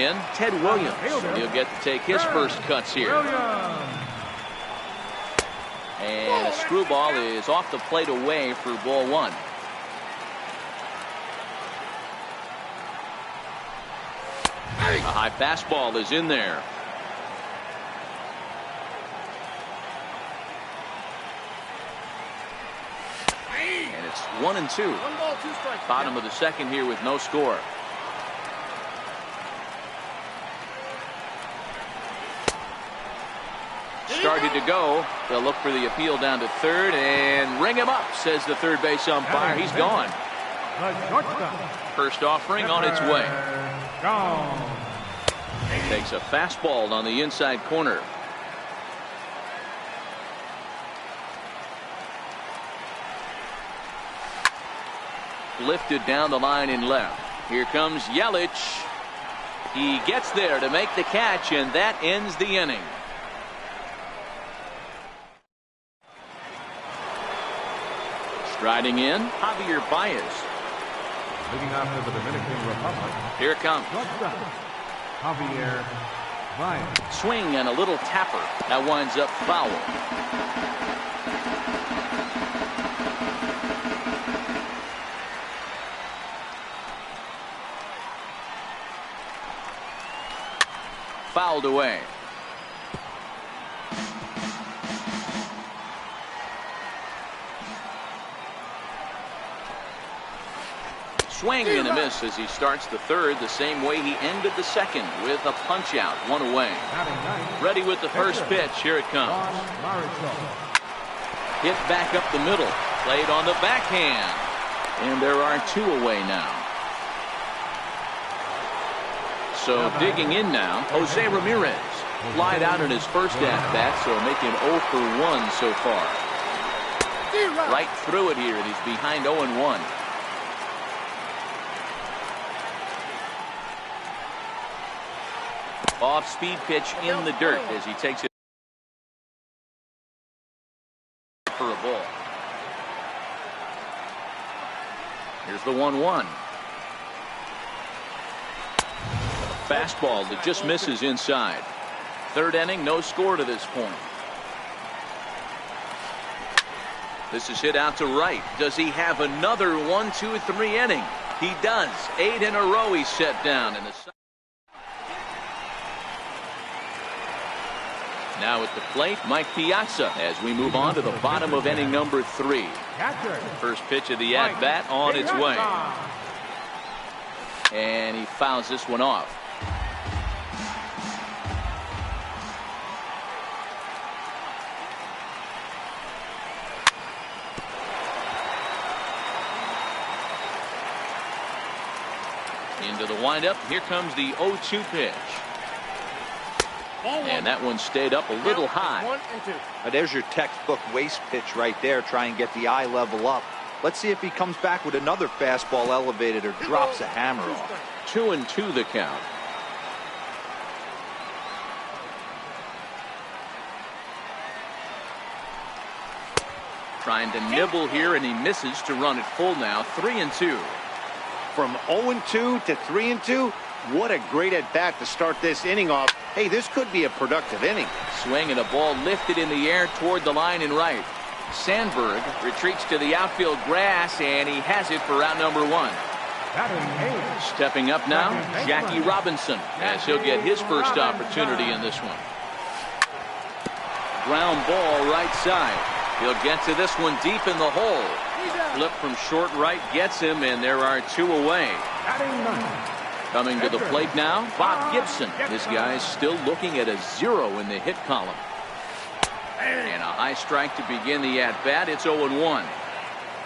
in, Ted Williams. He'll get to take his first cuts here. And a screwball is off the plate away for ball one. A high fastball is in there. And it's 1-2. 1 ball, 2 strikes. Bottom of the second here with no score. Started to go. They'll look for the appeal down to third and ring him up, says the third base umpire. He's gone. First offering on its way. Takes a fastball on the inside corner. Lifted down the line in left. Here comes Yelich. He gets there to make the catch, and that ends the inning. Striding in, Javier Baez. Leading off for the Dominican Republic. Here it comes. Javier Baez. Swing and a little tapper. That winds up foul. Fouled away. Swing and a miss as he starts the third the same way he ended the second with a punch out, one away. Ready with the first pitch. Here it comes. Hit back up the middle. Played on the backhand. And there are 2 away now. So digging in now, Jose Ramirez. Flied out in his first at-bat, so making 0 for 1 so far. Right through it here, and he's behind 0-1. Off-speed pitch in the dirt as he takes it for a ball. Here's the 1-1. Fastball that just misses inside. Third inning, no score to this point. This is hit out to right. Does he have another 1, 2, 3 inning? He does. 8 in a row he's set down in the. Now at the plate, Mike Piazza as we move on to the bottom of inning number 3. First pitch of the at-bat on its way. And he fouls this one off. Into the windup. Here comes the 0-2 pitch. And that one stayed up a little high. 1 and 2. But there's your textbook waste pitch right there. Try and get the eye level up. Let's see if he comes back with another fastball elevated or drops a hammer off. 2-2 the count. Trying to nibble here, and he misses to run it full now. 3-2. From 0-2 to 3-2. What a great at-bat to start this inning off. Hey, this could be a productive inning. Swing and a ball lifted in the air toward the line and right. Sandberg retreats to the outfield grass, and he has it for out number 1. Stepping up now, Jackie Robinson, as he'll get his first opportunity in this one. Ground ball right side. He'll get to this one deep in the hole. Flip from short right gets him, and there are 2 away. Coming to the plate now, Bob Gibson. This guy's still looking at a 0 in the hit column. And a high strike to begin the at-bat. It's 0-1.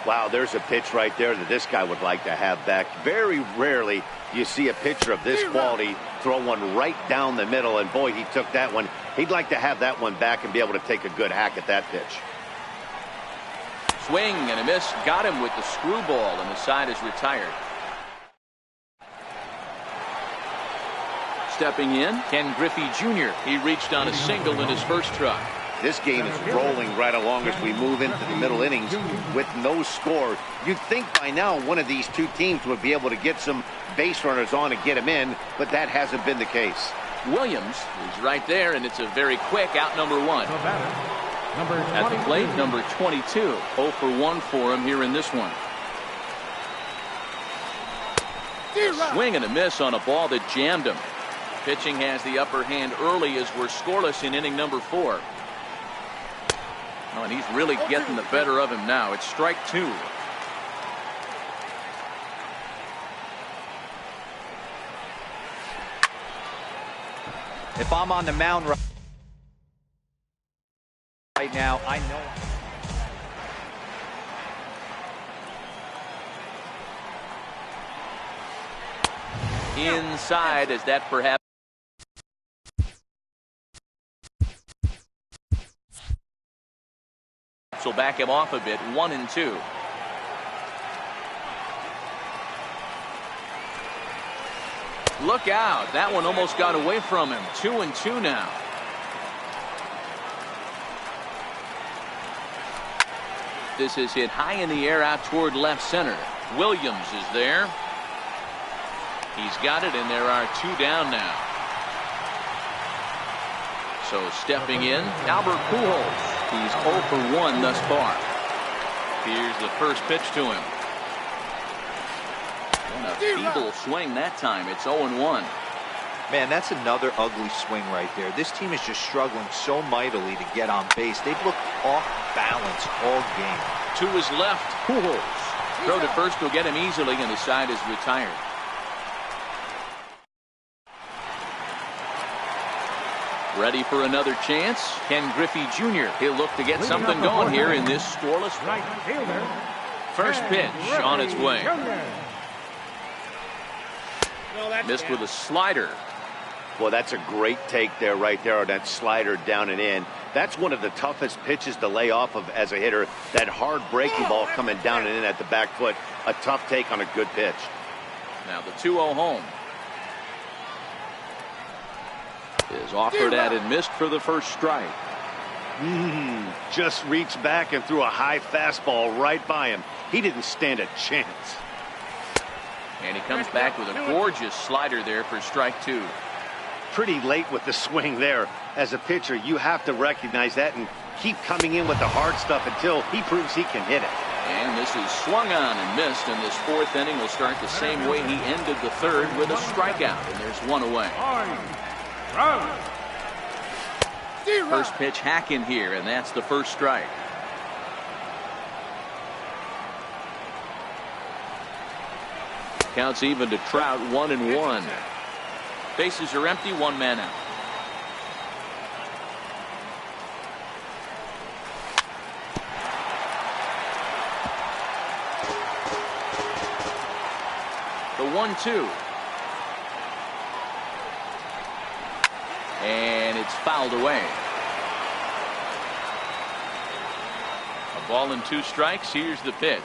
Wow, there's a pitch right there that this guy would like to have back. Very rarely do you see a pitcher of this quality throw one right down the middle, and boy, he took that one. He'd like to have that one back and be able to take a good hack at that pitch. Swing and a miss. Got him with the screwball, and the side is retired. Stepping in, Ken Griffey Jr. He reached on a single in his first try. This game is rolling right along as we move into the middle innings with no score. You'd think by now one of these two teams would be able to get some base runners on and get them in, but that hasn't been the case. Williams is right there, and it's a very quick out number 1. At the plate, number 22. 0 for 1 for him here in this one. Swing and a miss on a ball that jammed him. Pitching has the upper hand early as we're scoreless in inning number 4. Oh, and he's really getting the better of him now. It's strike 2. If I'm on the mound right now, I know. Inside, as that perhaps will back him off a bit. 1-2. Look out. That one almost got away from him. 2-2 now. This is hit high in the air out toward left center. Williams is there. He's got it, and there are 2 down now. So stepping in, Albert Pujols. He's 0 for 1 thus far. Here's the first pitch to him. And a feeble swing that time. It's 0-1. Man, that's another ugly swing right there. This team is just struggling so mightily to get on base. They've looked off balance all game. To his left, Pujols. Throw to first will get him easily, and the side is retired. Ready for another chance. Ken Griffey Jr. He'll look to get something going here in this scoreless right fielder. First pitch on its way. Missed with a slider. Well, that's a great take there, right there on that slider down and in. That's one of the toughest pitches to lay off of as a hitter. That hard breaking ball coming down and in at the back foot. A tough take on a good pitch. Now the 2-0 home. Is offered at and missed for the first strike. Just reached back and threw a high fastball right by him. He didn't stand a chance. And he comes back with a gorgeous slider there for strike 2. Pretty late with the swing there. As a pitcher, you have to recognize that and keep coming in with the hard stuff until he proves he can hit it. And this is swung on and missed, and this 4th inning will start the same way he ended the 3rd with a strikeout, and there's 1 away. First pitch hack in here, and that's the first strike. Counts even to Trout. 1-1. Bases are empty. 1 man out. The 1-2. And it's fouled away. A ball and 2 strikes. Here's the pitch.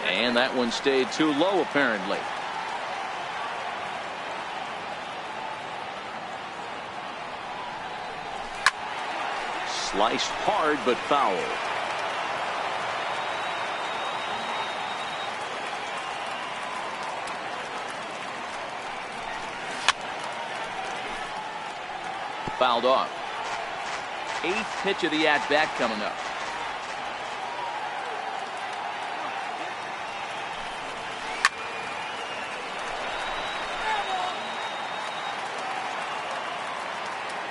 And that one stayed too low, apparently. Sliced hard, but foul. Fouled off. 8th pitch of the at-bat coming up.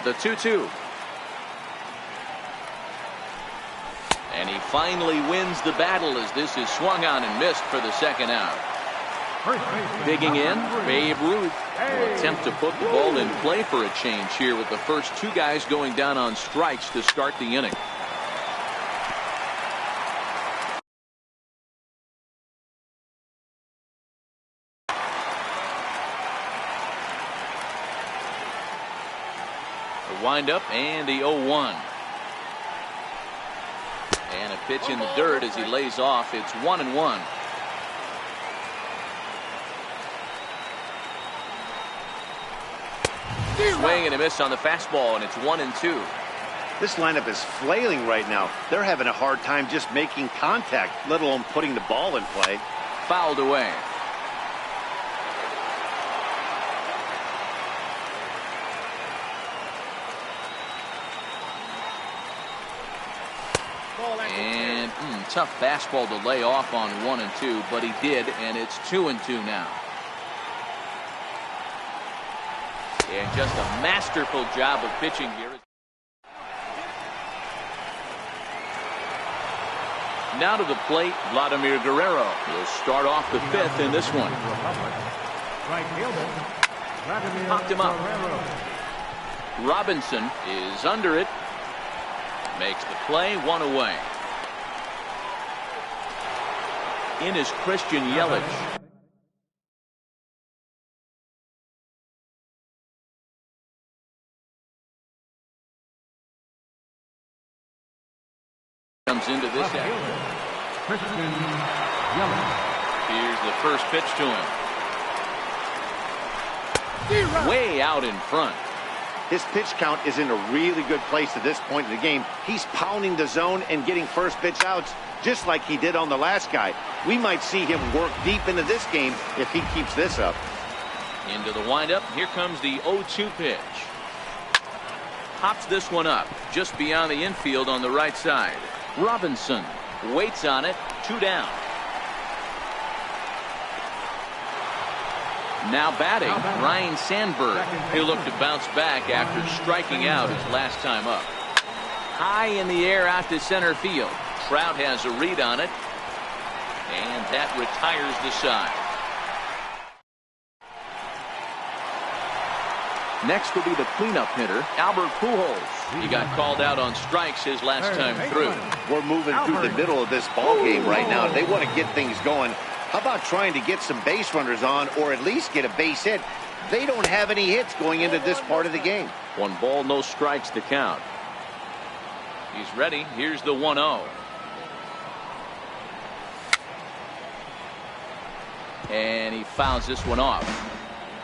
The 2-2. And he finally wins the battle as this is swung on and missed for the 2nd out. Digging in, Babe Ruth will attempt to put the ball in play for a change here with the first 2 guys going down on strikes to start the inning. The windup and the 0-1. And a pitch in the dirt as he lays off. It's 1-1. Swing and a miss on the fastball, and it's 1-2. This lineup is flailing right now. They're having a hard time just making contact, let alone putting the ball in play. Fouled away. And tough fastball to lay off on 1-2, but he did, and it's 2-2 now. And just a masterful job of pitching here. Now to the plate, Vladimir Guerrero will start off the fifth in this one. Right fielder, Vladimir Popped him up. Guerrero. Robinson is under it. Makes the play, 1 away. In is Christian Yelich. Comes into this action. Christian Yelich. Here's the first pitch to him. Way out in front. His pitch count is in a really good place at this point in the game. He's pounding the zone and getting first pitch outs just like he did on the last guy. We might see him work deep into this game if he keeps this up. Into the windup. Here comes the 0-2 pitch. Pops this one up just beyond the infield on the right side. Robinson waits on it. 2 down. Now batting, Ryan Sandberg. He'll look to bounce back after striking out his last time up. High in the air out to center field. Trout has a read on it, and that retires the side. Next will be the cleanup hitter, Albert Pujols. He got called out on strikes his last time through. We're moving through the middle of this ball game right now. They want to get things going. How about trying to get some base runners on, or at least get a base hit? They don't have any hits going into this part of the game. 1 ball, no strikes to count. He's ready. Here's the 1-0. And he fouls this one off.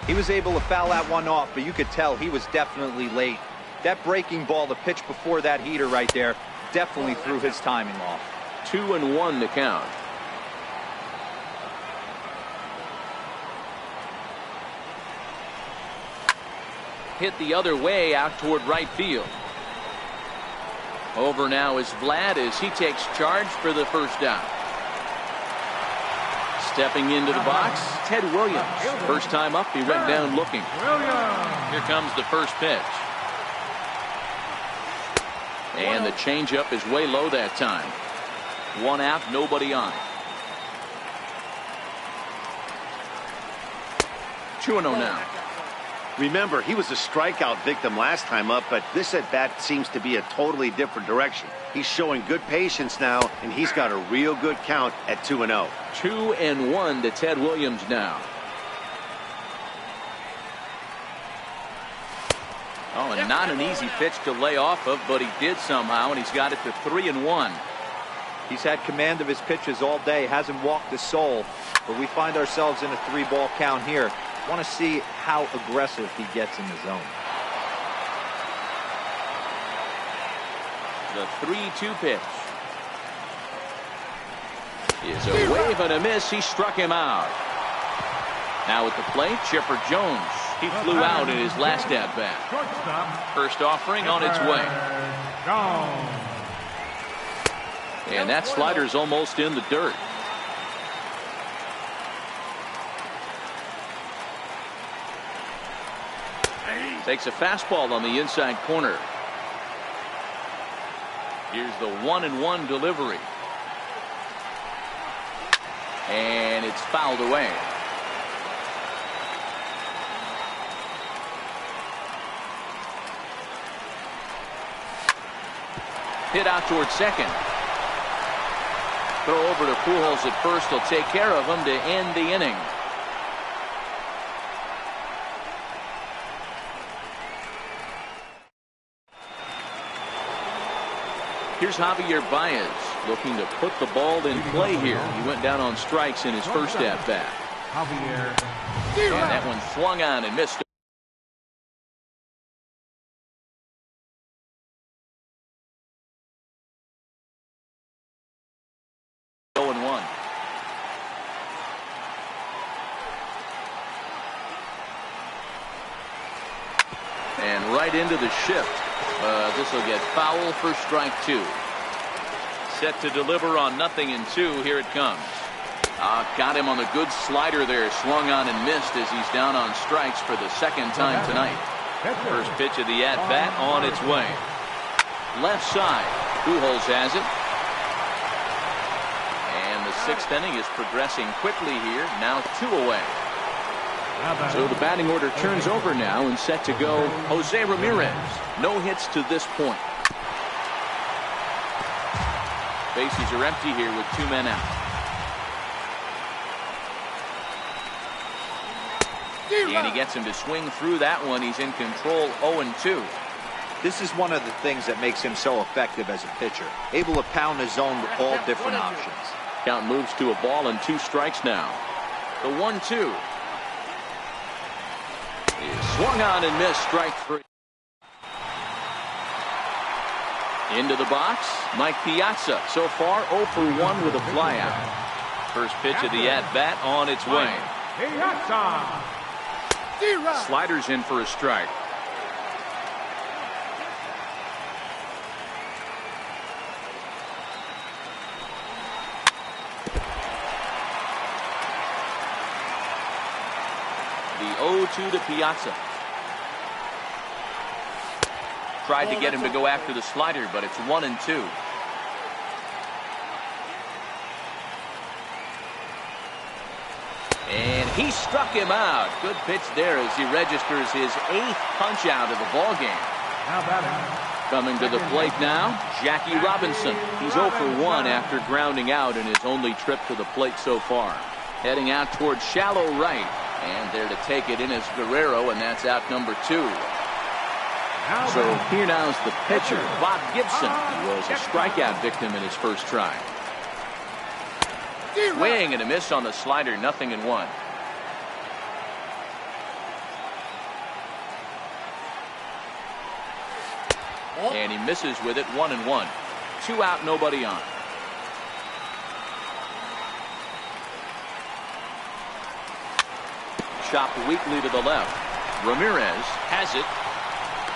He was able to foul that one off, but you could tell he was definitely late. That breaking ball, the pitch before that heater right there, definitely threw his timing off. 2-1 to count. Hit the other way out toward right field. Over now is Vlad as he takes charge for the first down. Stepping into the box, Ted Williams. First time up, he went down looking. Here comes the first pitch. And the changeup is way low that time. 1 out, nobody on. 2-0 now. Remember, he was a strikeout victim last time up, but this at-bat seems to be a totally different direction. He's showing good patience now, and he's got a real good count at 2-0. 2-1 to Ted Williams now. Oh, and not an easy pitch to lay off of, but he did somehow, and he's got it to 3-1. He's had command of his pitches all day, hasn't walked a soul, but we find ourselves in a 3-ball count here. Want to see how aggressive he gets in the zone. The 3-2 pitch is a wave and a miss. He struck him out. Now at the plate, Chipper Jones. He flew out in his last at bat. First offering on its way. And that slider's almost in the dirt. Takes a fastball on the inside corner. Here's the 1-1 delivery. And it's fouled away. Hit out towards second. Throw over to Pujols at first. He'll take care of him to end the inning. Here's Javier Baez looking to put the ball in play here. He went down on strikes in his first at bat. Javier. And that one swung on and missed. And right into the shift. This will get foul for strike 2. Set to deliver on 0-2. Here it comes. Got him on the good slider there. Swung on and missed as he's down on strikes for the second time tonight. First pitch of the at-bat on its way. Left side. Pujols has it. And the 6th inning is progressing quickly here. Now 2 away. So the batting order turns over now and set to go Jose Ramirez. No hits to this point. Bases are empty here with 2 men out. And he gets him to swing through that one. He's in control 0-2. This is one of the things that makes him so effective as a pitcher. Able to pound the zone with all different options. Count moves to a ball and 2 strikes now. The 1-2. Swung on and missed. Strike 3. Into the box. Mike Piazza so far 0 for 1 with a flyout. First pitch of the at-bat on its way. Sliders in for a strike. The 0-2 to Piazza. Tried to get him to go after the slider, but it's 1-2. And he struck him out. Good pitch there as he registers his 8th punch out of the ball game. Coming to the plate now, Jackie Robinson. He's 0 for 1 after grounding out in his only trip to the plate so far. Heading out towards shallow right. And there to take it in is Guerrero, and that's out number 2. So here now's the pitcher, Bob Gibson. He was a strikeout victim in his first try. Swing and a miss on the slider, 0-1. And he misses with it, 1-1. 2 out, nobody on. Chopped weakly to the left. Ramirez has it.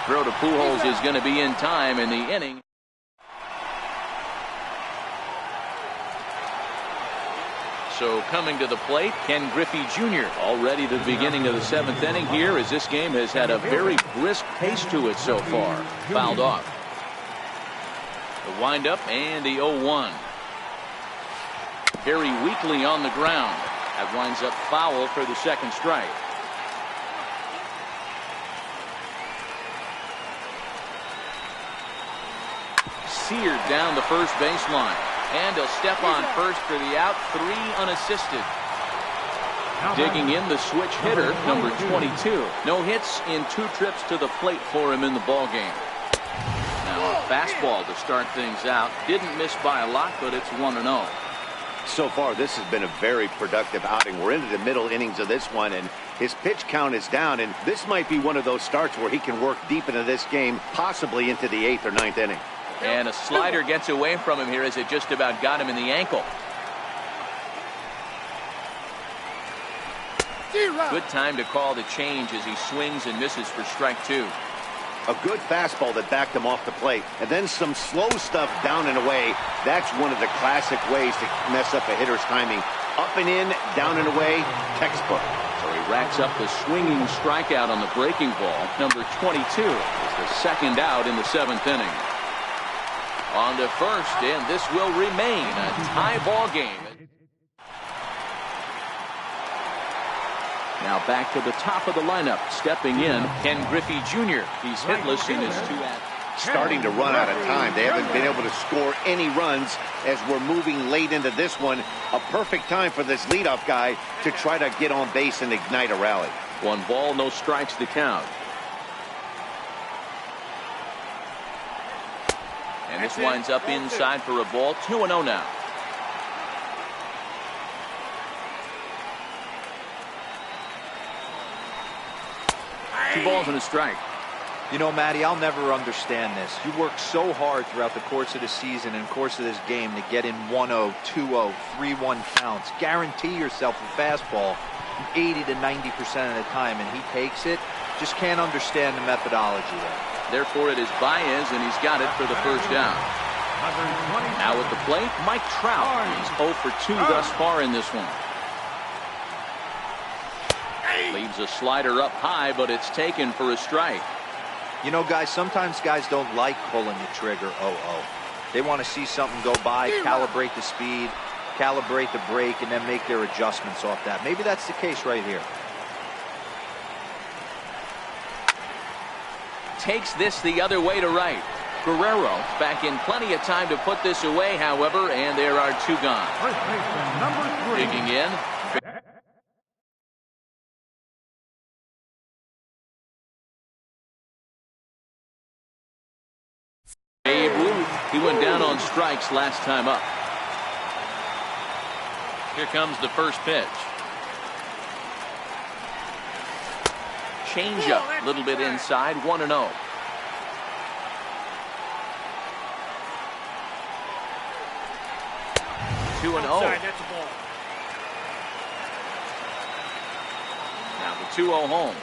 Throw to Pujols is going to be in time in the inning. So coming to the plate, Ken Griffey Jr. Already the beginning of the 7th inning here, as this game has had a very brisk pace to it so far. Fouled off. The windup and the 0-1. Very weakly on the ground. That winds up foul for the 2nd strike. Seared down the first baseline. And he'll step on first for the out. 3 unassisted. Digging in the switch hitter, number 22. No hits in 2 trips to the plate for him in the ballgame. Now a fastball to start things out. Didn't miss by a lot, but it's 1-0. So far, this has been a very productive outing. We're into the middle innings of this one, and his pitch count is down, and this might be one of those starts where he can work deep into this game, possibly into the 8th or 9th inning. And a slider gets away from him here as it just about got him in the ankle. Good time to call the change as he swings and misses for strike 2. A good fastball that backed him off the plate. And then some slow stuff down and away. That's one of the classic ways to mess up a hitter's timing. Up and in, down and away, textbook. So he racks up the swinging strikeout on the breaking ball. Number 22 is the 2nd out in the 7th inning. On to first, and this will remain a tie ball game. Now back to the top of the lineup. Stepping in, Ken Griffey Jr. He's hitless in his 2 at-bats. Starting to run out of time. They haven't been able to score any runs as we're moving late into this one. A perfect time for this leadoff guy to try to get on base and ignite a rally. 1 ball, no strikes to count. And this winds up inside for a ball. 2-0 now. 2 balls and a strike. You know, Matty, I'll never understand this. You work so hard throughout the course of the season and course of this game to get in 1-0, 2-0, 3-1 counts. Guarantee yourself a fastball. 80 to 90% of the time, and he takes it. Just can't understand the methodology there. Therefore, it is Baez, and he's got it for the first down. Now at the plate, Mike Trout. He's 0 for 2 thus far in this one. Leaves a slider up high, but it's taken for a strike. You know, guys, sometimes guys don't like pulling the trigger 0-0. They want to see something go by, calibrate the speed, calibrate the brake, and then make their adjustments off that. Maybe that's the case right here. Takes this the other way to right. Guerrero back in plenty of time to put this away, however, and there are 2 gone. First baseman, number 3. Digging in. Babe Ruth, he went down on strikes last time up. Here comes the first pitch. Changeup, a little bit inside, 1-0. That's a ball. Now the 2-0 home.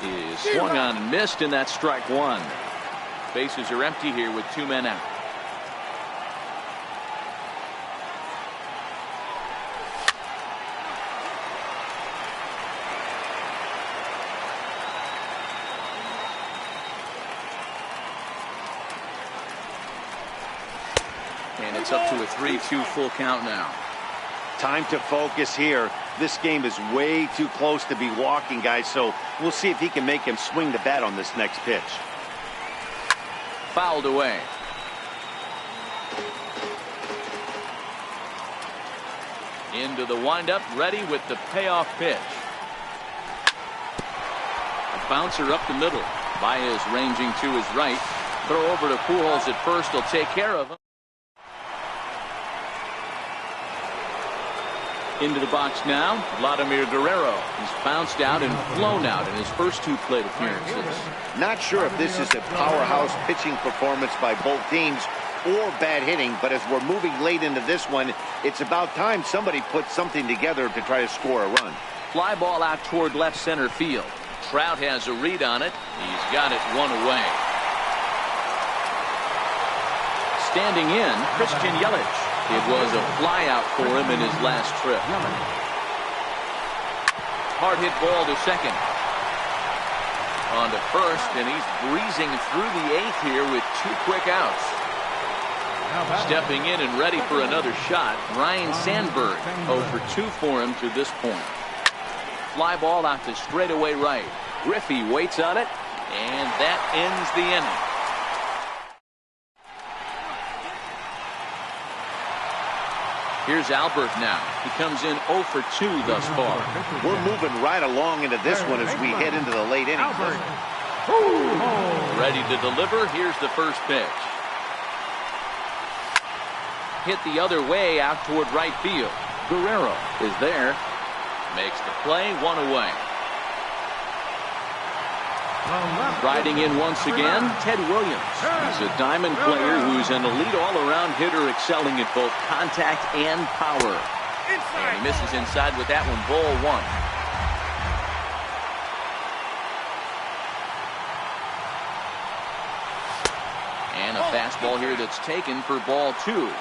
Is swung on and missed, and that's strike 1. Bases are empty here with 2 men out. And it's up to a 3-2 full count now. Time to focus here. This game is way too close to be walking, guys, so we'll see if he can make him swing the bat on this next pitch. Fouled away. Into the windup, ready with the payoff pitch. A bouncer up the middle. Baez ranging to his right. Throw over to Pujols at first. He'll take care of him. Into the box now, Vladimir Guerrero. He's bounced out and flown out in his first 2 plate appearances. Not sure if this is a powerhouse pitching performance by both teams or bad hitting, but as we're moving late into this one, it's about time somebody puts something together to try to score a run. Fly ball out toward left center field. Trout has a read on it. He's got it 1 away. Standing in, Christian Yelich. It was a flyout for him in his last trip. Hard hit ball to second. On to first, and he's breezing through the 8th here with 2 quick outs. Stepping in and ready for another shot, Ryan Sandberg. 0 for 2 for him to this point. Fly ball out to straightaway right. Griffey waits on it, and that ends the inning. Here's Albert now. He comes in 0 for 2 thus far. We're moving right along into this one as we head into the late innings. Ready to deliver. Here's the first pitch. Hit the other way out toward right field. Guerrero is there. Makes the play, 1 away. Riding in once again, Ted Williams. He's a diamond player who's an elite all-around hitter, excelling at both contact and power. And he misses inside with that one, ball 1. And a fastball here that's taken for ball 2.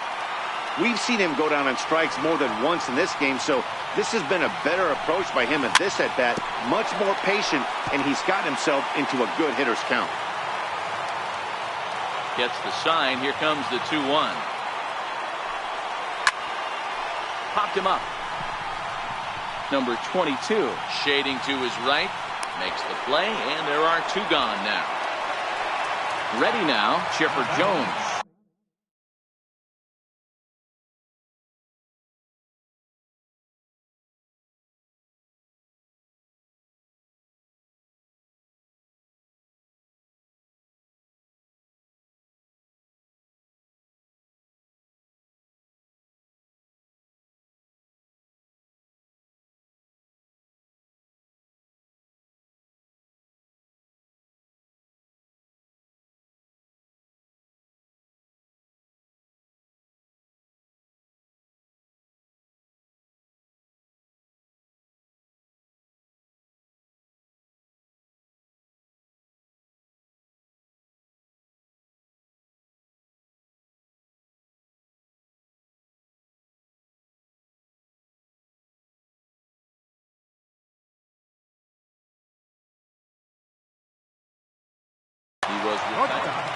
We've seen him go down on strikes more than once in this game, so this has been a better approach by him at this at-bat. Much more patient, and he's gotten himself into a good hitter's count. Gets the sign. Here comes the 2-1. Popped him up. Number 22, shading to his right, makes the play, and there are 2 gone now. Ready now, Chipper Jones. was retired.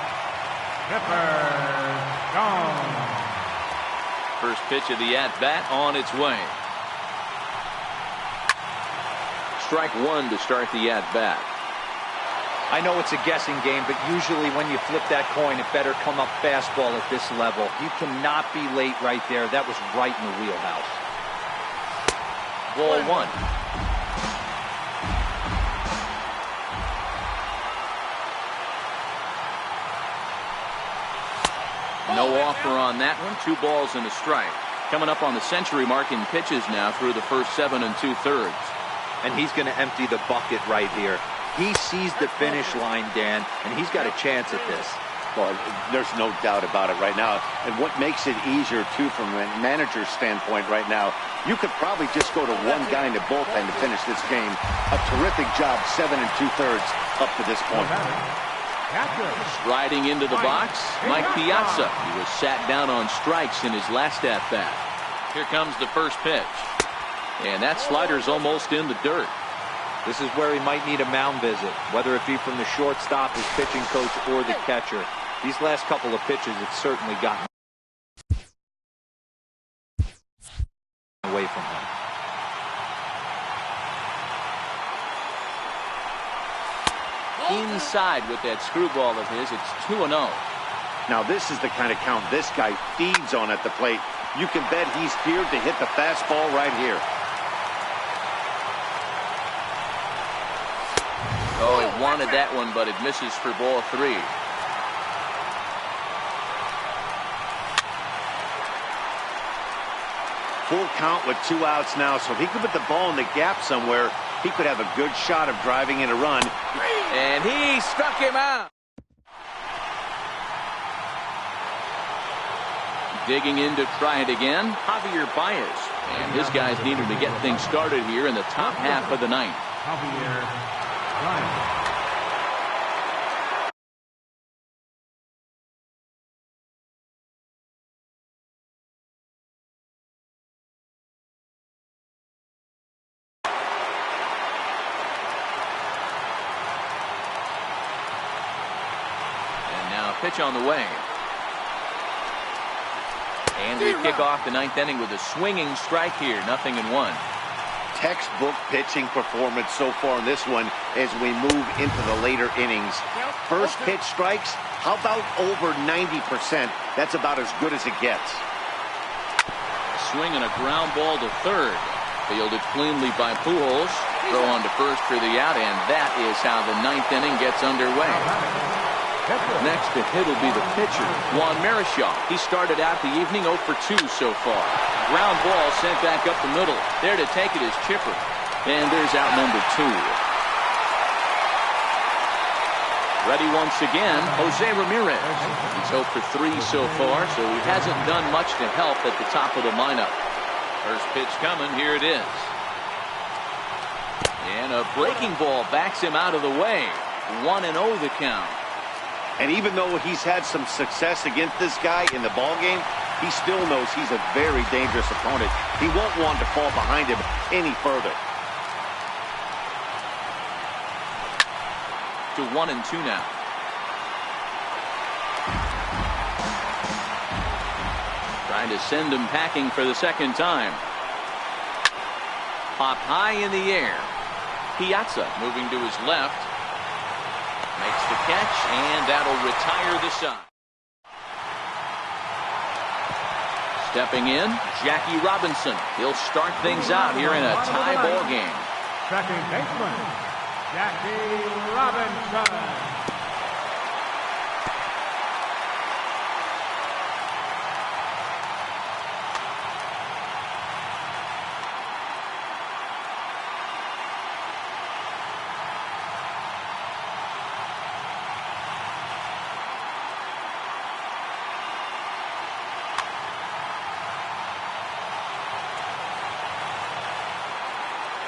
First pitch of the at-bat on its way. Strike one to start the at-bat. I know it's a guessing game, but usually when you flip that coin, it better come up fastball at this level. You cannot be late right there. That was right in the wheelhouse. Ball one. No offer on that one. 2 balls and a strike. Coming up on the century mark in pitches now through the first 7 2/3. And he's going to empty the bucket right here. He sees the finish line, Dan, and he's got a chance at this. Well, there's no doubt about it right now. And what makes it easier, too, from a manager's standpoint right now, you could probably just go to one guy in the bullpen to finish this game. A terrific job, 7 2/3 up to this point. Striding into the box, Mike Piazza. He was sat down on strikes in his last at-bat. Here comes the first pitch. And that slider's almost in the dirt. This is where he might need a mound visit, whether it be from the shortstop, his pitching coach, or the catcher. These last couple of pitches, it's certainly gotten away from him. Inside with that screwball of his, it's 2-0. Now this is the kind of count this guy feeds on at the plate. You can bet he's geared to hit the fastball right here. Oh, he wanted that one, but it misses for ball 3. Full count with 2 outs now, so if he could put the ball in the gap somewhere, he could have a good shot of driving in a run. And he struck him out. Digging in to try it again, Javier Baez. And his guys needed to get things started here in the top half of the ninth. Javier Baez. Pitch on the way. And we kick off the 9th inning with a swinging strike here. 0-1. Textbook pitching performance so far in this one as we move into the later innings. First pitch strikes, how about over 90%? That's about as good as it gets. Swing and a ground ball to third. Fielded cleanly by Pujols. Throw on to first for the out, and that is how the 9th inning gets underway. Next to hit will be the pitcher, Juan Marichal. He started out the evening 0 for 2 so far. Ground ball sent back up the middle. There to take it is Chipper. And there's out number 2. Ready once again, Jose Ramirez. He's 0 for 3 so far, so he hasn't done much to help at the top of the lineup. First pitch coming, here it is. And a breaking ball backs him out of the way. 1-0 the count. And even though he's had some success against this guy in the ballgame, he still knows he's a very dangerous opponent. He won't want to fall behind him any further. To 1-2 now. Trying to send him packing for the second time. Popped high in the air. Piazza moving to his left. Makes the catch, and that'll retire the side. Stepping in, Jackie Robinson. He'll start things out here in a tie ball game. Second baseman, Jackie Robinson.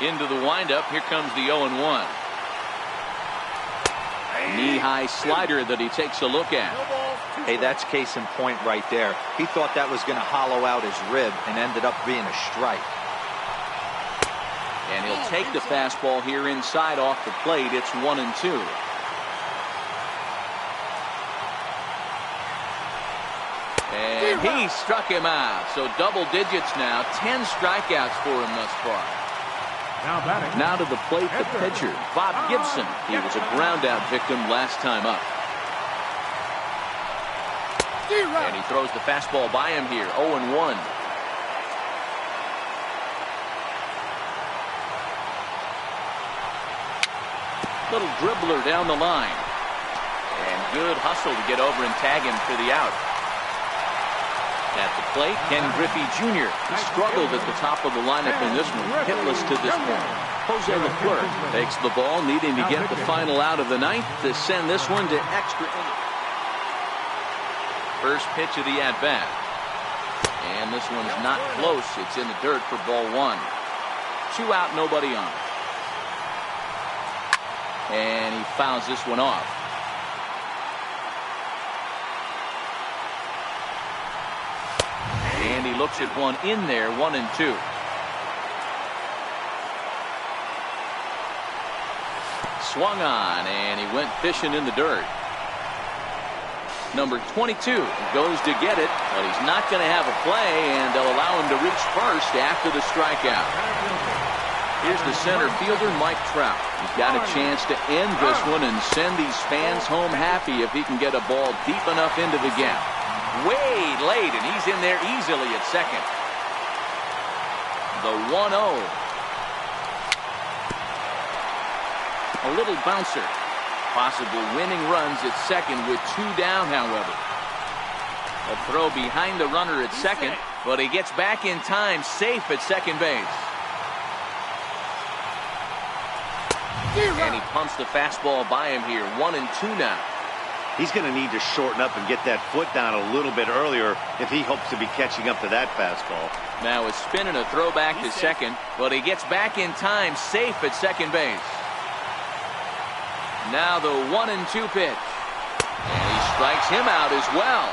Into the windup, here comes the 0-1. Knee-high slider that he takes a look at. Hey, that's case in point right there. He thought that was going to hollow out his rib and ended up being a strike. And he'll take the fastball here inside off the plate. It's 1-2. He struck him out. So double digits now. 10 strikeouts for him thus far. Now to the plate, the pitcher, Bob Gibson. He was a ground-out victim last time up. And he throws the fastball by him here. 0-1. Little dribbler down the line. And good hustle to get over and tag him for the out. At the plate, Ken Griffey Jr. He struggled at the top of the lineup in this one, hitless to this point. Jose Leclerc takes the ball, needing to get the final out of the ninth to send this one to extra innings. First pitch of the at-bat. And this one's not close. It's in the dirt for ball one. 2 out, nobody on. And he fouls this one off. And he looks at one in there, 1-2. Swung on, and he went fishing in the dirt. Number 22 goes to get it, but he's not going to have a play, and they'll allow him to reach first after the strikeout. Here's the center fielder, Mike Trout. He's got a chance to end this one and send these fans home happy if he can get a ball deep enough into the gap. Way late, and he's in there easily at second. The 1-0. A little bouncer. Possible winning runs at second with 2 down, however. A throw behind the runner at second, but he gets back in time, safe at second base. And he pumps the fastball by him here. 1-2 now. He's going to need to shorten up and get that foot down a little bit earlier if he hopes to be catching up to that fastball. Now a spin and a throw back to second, but he gets back in time, safe at second base. Now the 1-2 pitch. And he strikes him out as well.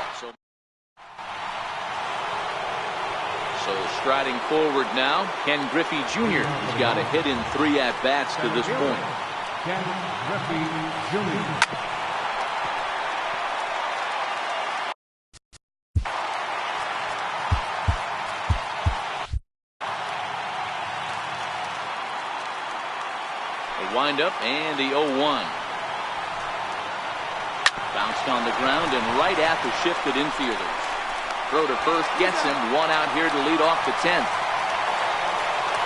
So striding forward now, Ken Griffey Jr. He's got a hit in 3 at-bats to this point. Ken Griffey Jr. A windup and the 0-1. Bounced on the ground and right at the shifted infielders. Throw to first gets him. 1 out here to lead off the 10th.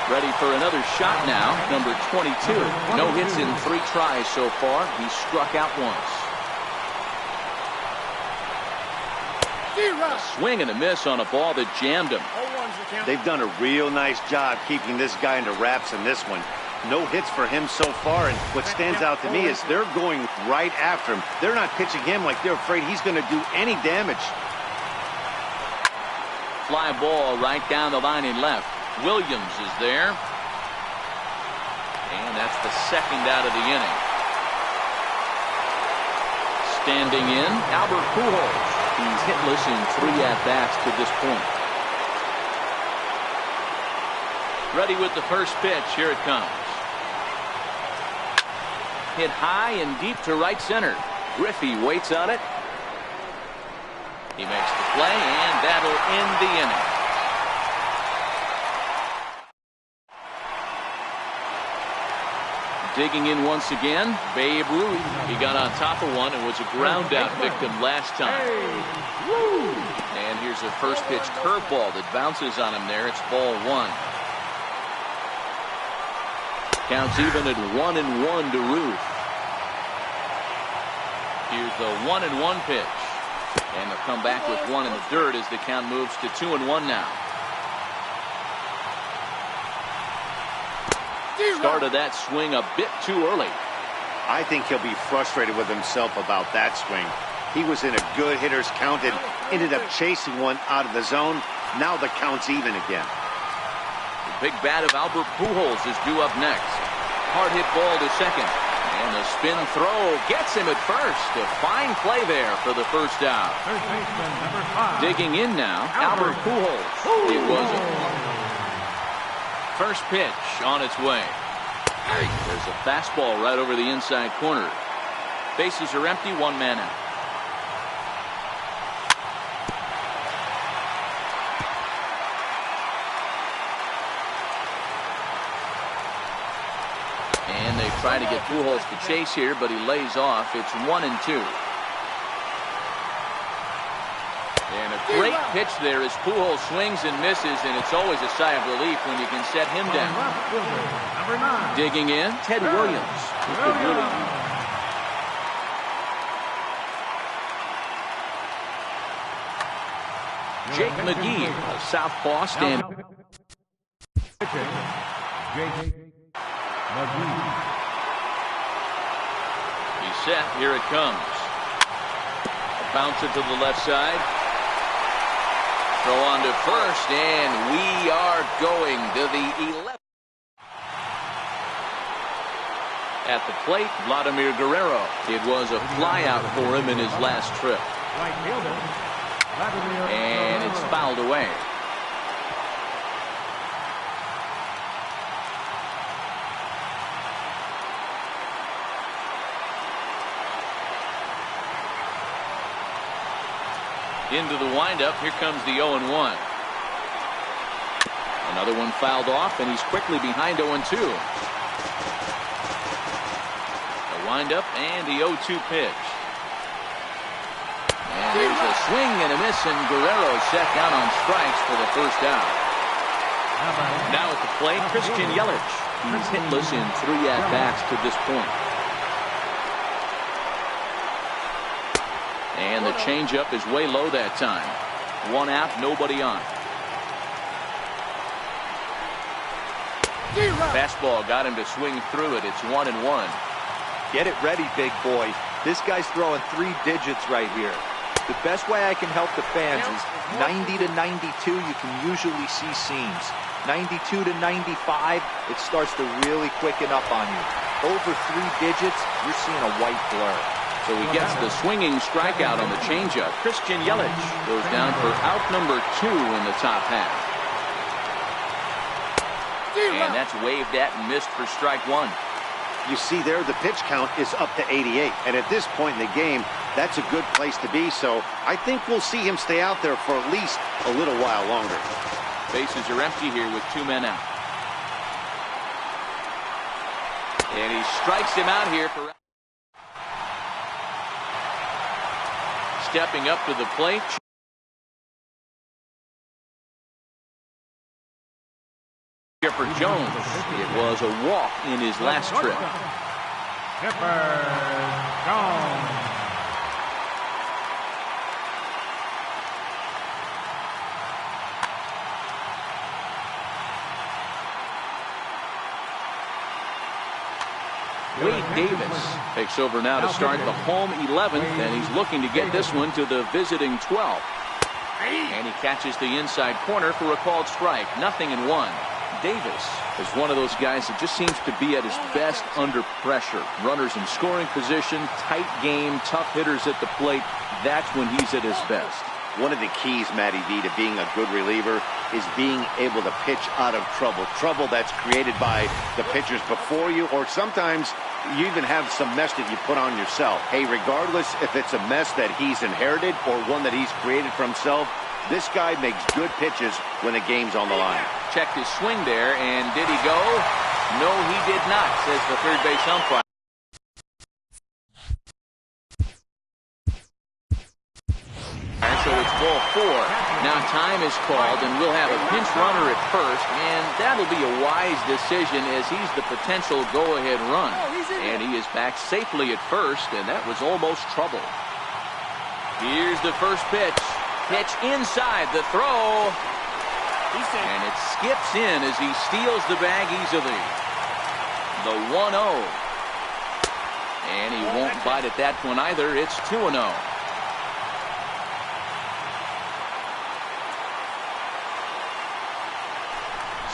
Ready for another shot now. Number 22. No hits in 3 tries so far. He struck out once. A swing and a miss on a ball that jammed him. They've done a real nice job keeping this guy into wraps in this one. No hits for him so far, and what stands out to me is they're going right after him. They're not pitching him like they're afraid he's going to do any damage. Fly ball right down the line in left. Williams is there. And that's the 2nd out of the inning. Standing in, Albert Pujols. He's hitless in 3 at-bats to this point. Ready with the first pitch. Here it comes. Hit high and deep to right center. Griffey waits on it. He makes the play, and that'll end the inning. Digging in once again, Babe Ruth. He got on top of one and was a ground-out victim last time. And here's a first pitch curveball that bounces on him there. It's ball 1. Counts even at 1-1 to Ruth. Here's the 1-1 pitch. And they'll come back with 1 in the dirt as the count moves to 2-1 now. Started that swing a bit too early. I think he'll be frustrated with himself about that swing. He was in a good hitter's count and ended up chasing one out of the zone. Now the count's even again. The big bat of Albert Pujols is due up next. Hard hit ball to second. And the spin throw gets him at first. A fine play there for the first out. Third baseman, number 5. Digging in now, Albert Pujols. It was a first pitch on its way. There's a fastball right over the inside corner. Bases are empty, 1 man out. And they try to get Pujols to chase here, but he lays off. It's 1-2. And a great pitch there as Pujols swings and misses, and it's always a sigh of relief when you can set him down. Number 9. Digging in, Ted Williams. Who could really Jake McGee, a southpaw standing. Jake McGee. He's set. Here it comes. A bouncer to the left side. Throw on to first, and we are going to the 11th. At the plate, Vladimir Guerrero. It was a flyout for him in his last trip. Right fielder, Vladimir And it's Guerrero. fouled away. Into the windup. Here comes the 0-1. Another one fouled off, and he's quickly behind 0-2. The windup and the 0-2 pitch. And there's a swing and a miss, and Guerrero set down on strikes for the first out. Now at the plate, Christian Yelich. He's hitless in 3 at-bats to this point. And the changeup is way low that time. 1 out, nobody on. Fastball got him to swing through it. It's 1-1. Get it ready, big boy. This guy's throwing 3 digits right here. The best way I can help the fans is 90 to 92, you can usually see seams. 92 to 95, it starts to really quicken up on you. Over 3 digits, you're seeing a white blur. So he gets the swinging strikeout on the changeup. Christian Yelich goes down for out number 2 in the top half. And that's waved at and missed for strike 1. You see there, the pitch count is up to 88. And at this point in the game, that's a good place to be. So I think we'll see him stay out there for at least a little while longer. Bases are empty here with 2 men out. And he strikes him out here for... Stepping up to the plate. Chipper Jones. It was a walk in his last trip. Chipper Jones. Wade Davis takes over now to start the home 11th, and he's looking to get this one to the visiting 12th. And he catches the inside corner for a called strike. 0-1. Davis is one of those guys that just seems to be at his best under pressure. Runners in scoring position, tight game, tough hitters at the plate. That's when he's at his best. One of the keys, Matty V, to being a good reliever is being able to pitch out of trouble. Trouble that's created by the pitchers before you, or sometimes you even have some mess that you put on yourself. Hey, regardless if it's a mess that he's inherited or one that he's created for himself, this guy makes good pitches when the game's on the line. Checked his swing there, and did he go? No, he did not, says the third base umpire. So it's ball 4. Now time is called, and we'll have a pinch runner at first, and that'll be a wise decision as he's the potential go-ahead run. And he is back safely at first, and that was almost trouble. Here's the first pitch. Pitch inside the throw. And it skips in as he steals the bag easily. The 1-0. And he won't bite at that one either. It's 2-0.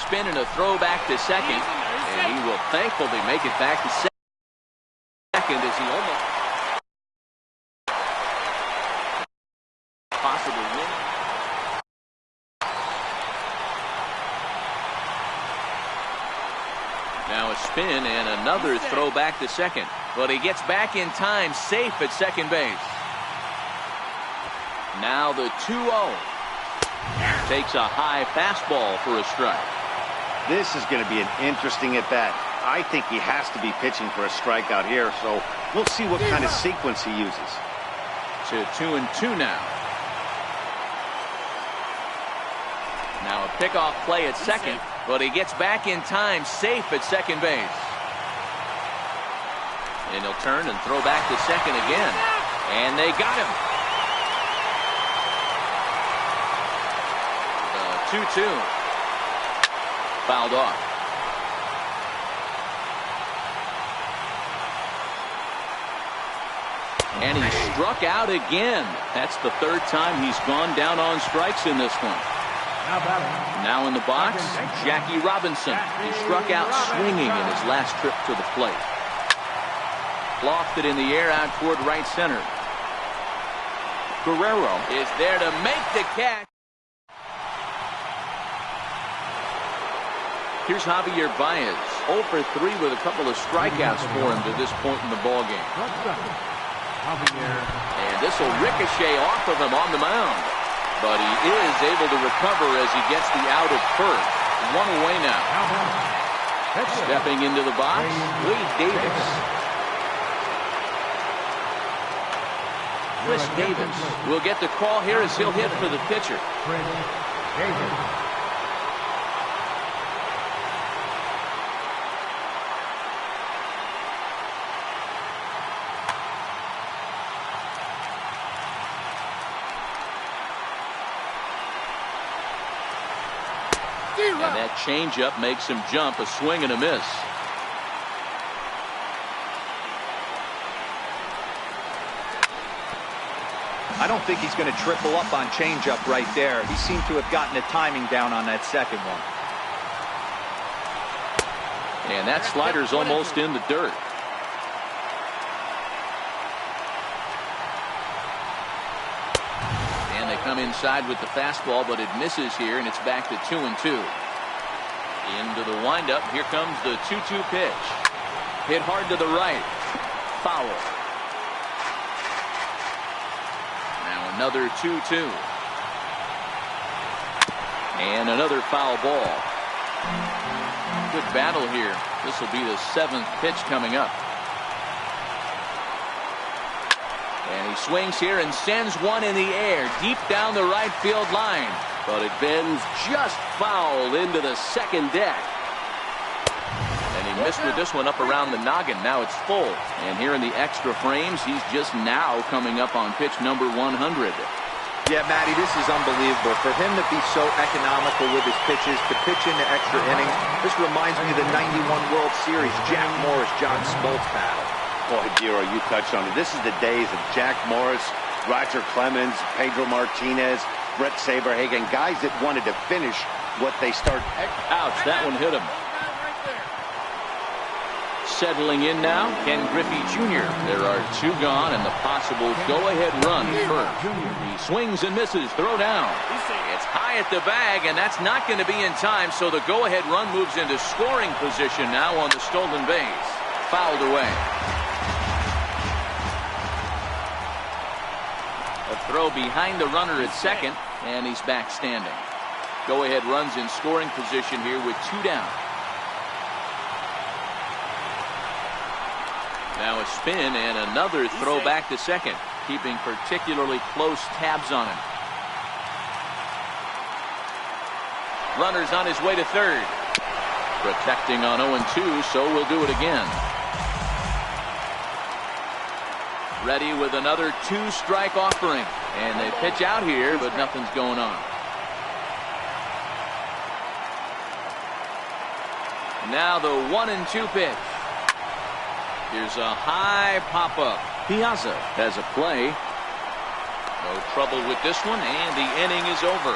Spin and a throw back to second, and he will thankfully make it back to second as he almost possibly win. Now a spin and another throw back to second, but he gets back in time, safe at second base. Now the 2-0. Takes a high fastball for a strike. This is going to be an interesting at-bat. I think he has to be pitching for a strikeout here, so we'll see what kind of sequence he uses. To 2-2 now. Now a pickoff play at second, but he gets back in time, safe at second base. And he'll turn and throw back to second again. And they got him. 2-2. Fouled off. And he struck out again. That's the third time he's gone down on strikes in this one. Now in the box, Jackie Robinson. He struck out swinging in his last trip to the plate. Lofted in the air out toward right center. Guerrero is there to make the catch. Here's Javier Baez, 0 for 3 with a couple of strikeouts for him to this point in the ballgame. And this will ricochet off of him on the mound. But he is able to recover as he gets the out at first. 1 away now. Stepping into the box, Wade Davis. Chris Davis will get the call here as he'll hit for the pitcher. And that changeup makes him jump, a swing and a miss. I don't think he's going to triple up on changeup right there. He seemed to have gotten the timing down on that second one. And that slider's almost in the dirt. And they come inside with the fastball, but it misses here, and it's back to 2-2. Into the windup. Here comes the 2-2 pitch. Hit hard to the right. Foul. Now another 2-2. And another foul ball. Good battle here. This will be the 7th pitch coming up. And he swings here and sends one in the air deep down the right field line. But it bends just foul into the second deck. And he missed with this one up around the noggin. Now it's full. And here in the extra frames, he's just now coming up on pitch number 100. Yeah, Matty, this is unbelievable. For him to be so economical with his pitches, to pitch into extra innings, this reminds me of the 91 World Series, Jack Morris, John Smoltz battle. Boy, Giro, you touched on it. This is the days of Jack Morris, Roger Clemens, Pedro Martinez, Brett Saberhagen, guys that wanted to finish what they started. Ouch, that one hit him. Settling in now, Ken Griffey Jr. There are 2 gone and the possible go-ahead run first. He swings and misses, throw down. It's high at the bag, and that's not going to be in time, so the go-ahead run moves into scoring position now on the stolen base. Fouled away. A throw behind the runner at second, and he's back standing. Go-ahead runs in scoring position here with 2 down. Now a spin and another throw back to second, keeping particularly close tabs on him. Runner's on his way to third. Protecting on 0-2, so we'll do it again. Ready with another 2-strike offering. And they pitch out here, but nothing's going on. Now the 1-2 pitch. Here's a high pop-up. Piazza has a play. No trouble with this one, and the inning is over.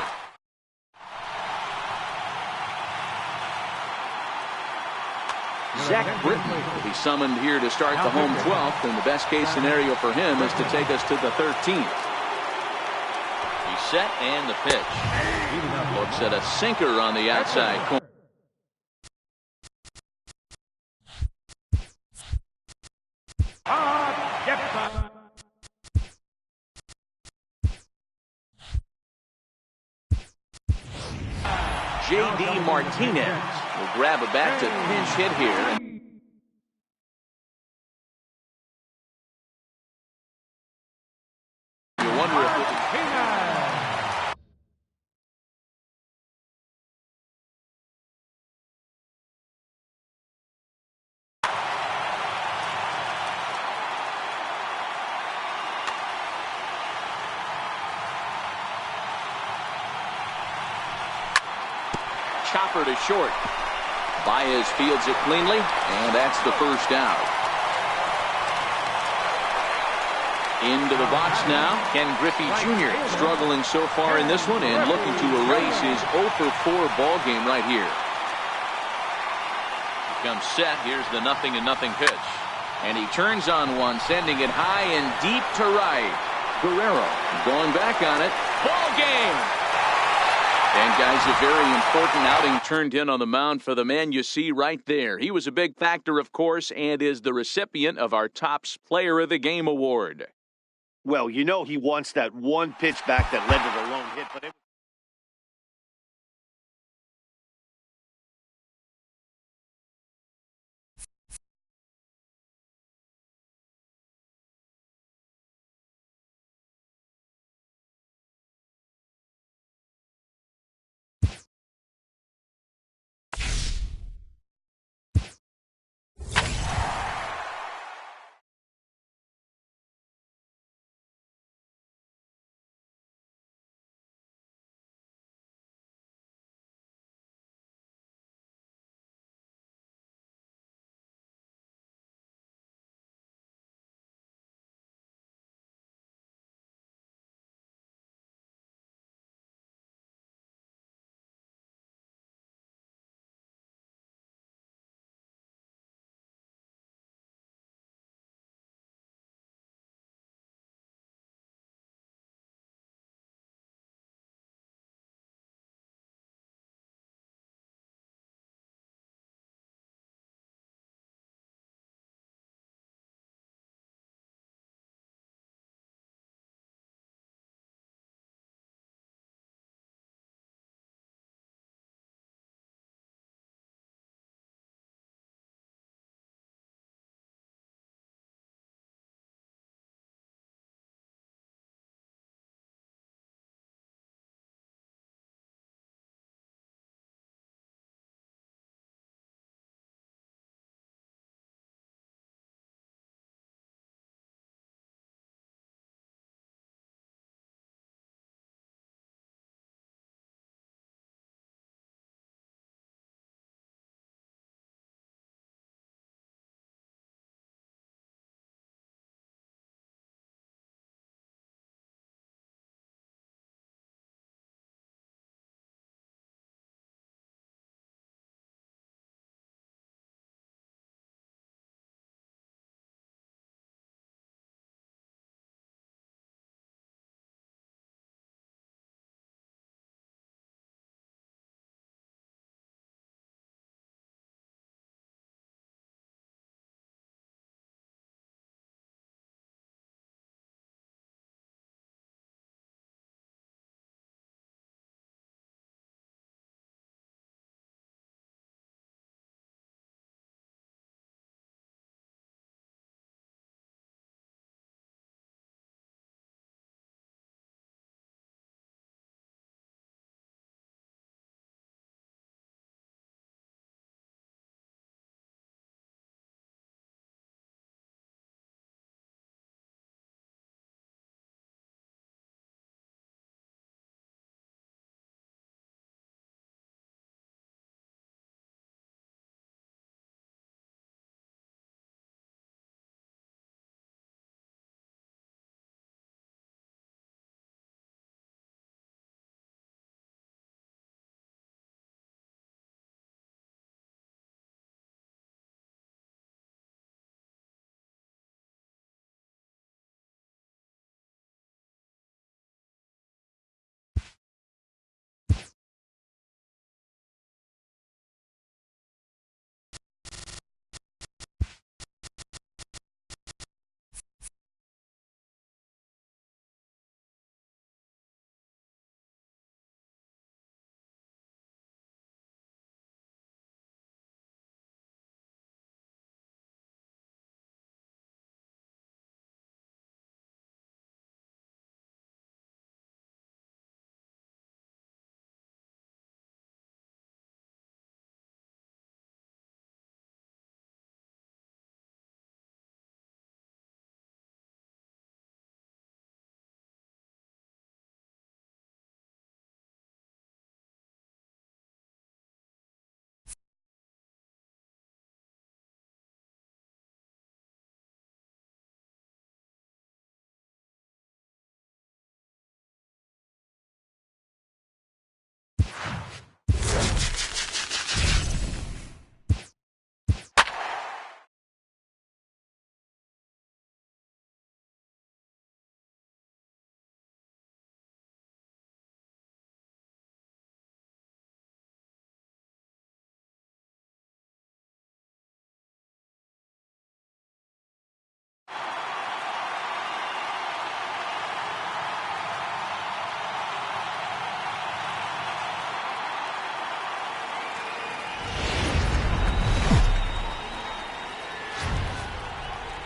Zach Britton will be summoned here to start the home 12th, and the best case scenario for him is to take us to the 13th. He's set, and the pitch. Looks at a sinker on the outside corner. J.D. Martinez will grab a bat to pinch hit here. Hopper to short. Baez fields it cleanly, and that's the first out. Into the box now, Ken Griffey Jr. struggling so far in this one and looking to erase his 0 for 4 ball game right here. Comes set. Here's the 0-0 pitch. And he turns on one, sending it high and deep to right. Guerrero going back on it. Ball game! And guys, a very important outing turned in on the mound for the man you see right there. He was a big factor, of course, and is the recipient of our Topps Player of the Game award. Well, you know he wants that one pitch back that led to the lone hit, but it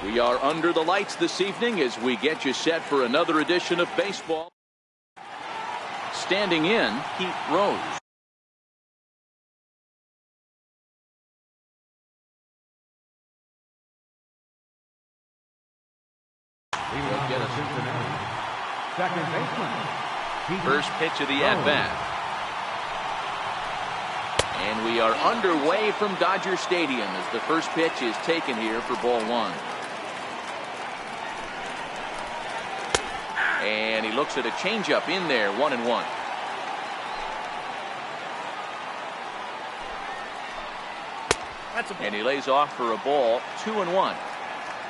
We are under the lights this evening as we get you set for another edition of baseball. Standing in, Pete Rose. He'll get a Cincinnati. Second baseman. First pitch of the at-bat. And we are underway from Dodger Stadium as the first pitch is taken here for ball one. And he looks at a changeup in there, 1-1. And he lays off for a ball, 2-1.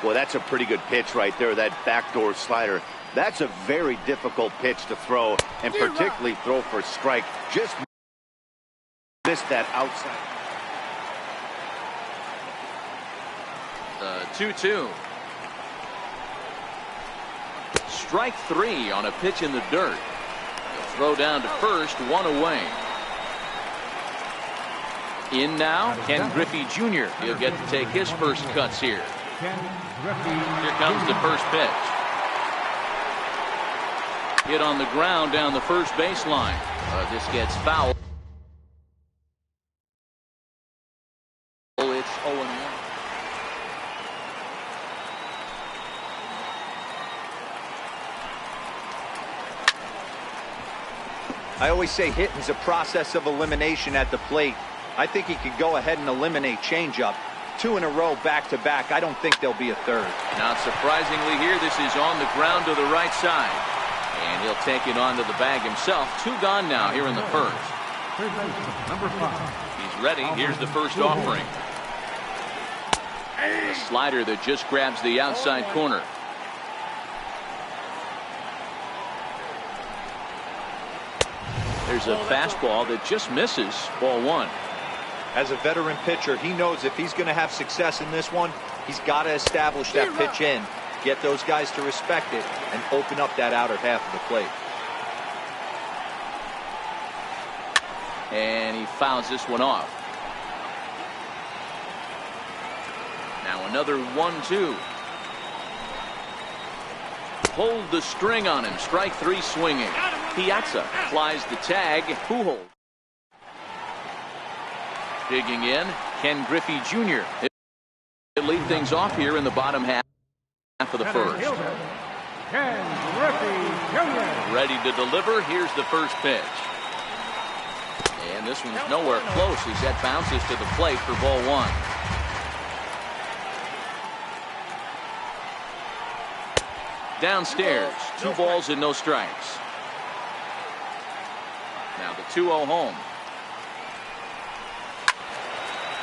Well, that's a pretty good pitch right there, that backdoor slider. That's a very difficult pitch to throw, and particularly throw for a strike. Just missed that outside. The 2-2. Strike three on a pitch in the dirt. The throw down to first, one away. In now, Ken Griffey Jr. He'll get to take his first cuts here. Here comes the first pitch. Hit on the ground down the first baseline. This gets foul. It's 0-1. I always say hitting is a process of elimination at the plate. I think he could go ahead and eliminate changeup. 2 in a row back-to-back. I don't think there'll be a third. Not surprisingly here, this is on the ground to the right side. And he'll take it onto the bag himself. 2 gone now here in the first. Third baseman, number 5. He's ready. Here's the first offering. A slider that just grabs the outside corner. There's a fastball that just misses, ball one. As a veteran pitcher, he knows if he's going to have success in this one, he's got to establish that pitch in, get those guys to respect it, and open up that outer half of the plate. And he fouls this one off. Now another 1-2. Hold the string on him. Strike three swinging. Piazza flies the tag. Pujols. Digging in, Ken Griffey Jr. He'll lead things off here in the bottom half of the first. Ken Griffey Jr. Ready to deliver. Here's the first pitch. And this one's nowhere close as that bounces to the plate for ball one. Downstairs, 2 balls and no strikes. Now the 2-0 home.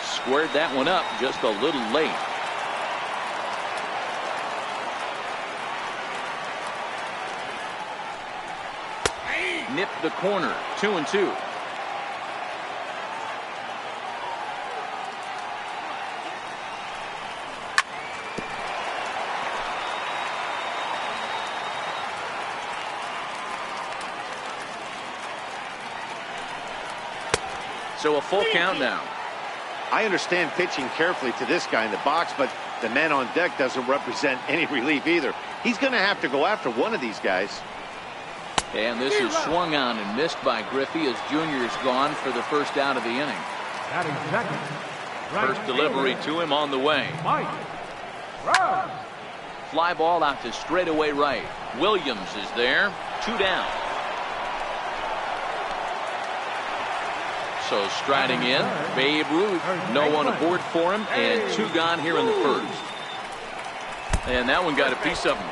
Squared that one up just a little late. Nipped the corner, 2-2. So a full count now. I understand pitching carefully to this guy in the box, but the man on deck doesn't represent any relief either. He's going to have to go after one of these guys. And this is swung on and missed by Griffey as Junior's gone for the first out of the inning. Batting second. First delivery to him on the way. Mike Trout. Fly ball out to straightaway right. Williams is there. 2 down. So striding in, Babe Ruth. No one aboard for him, and 2 gone here in the first. And that one got a piece of him.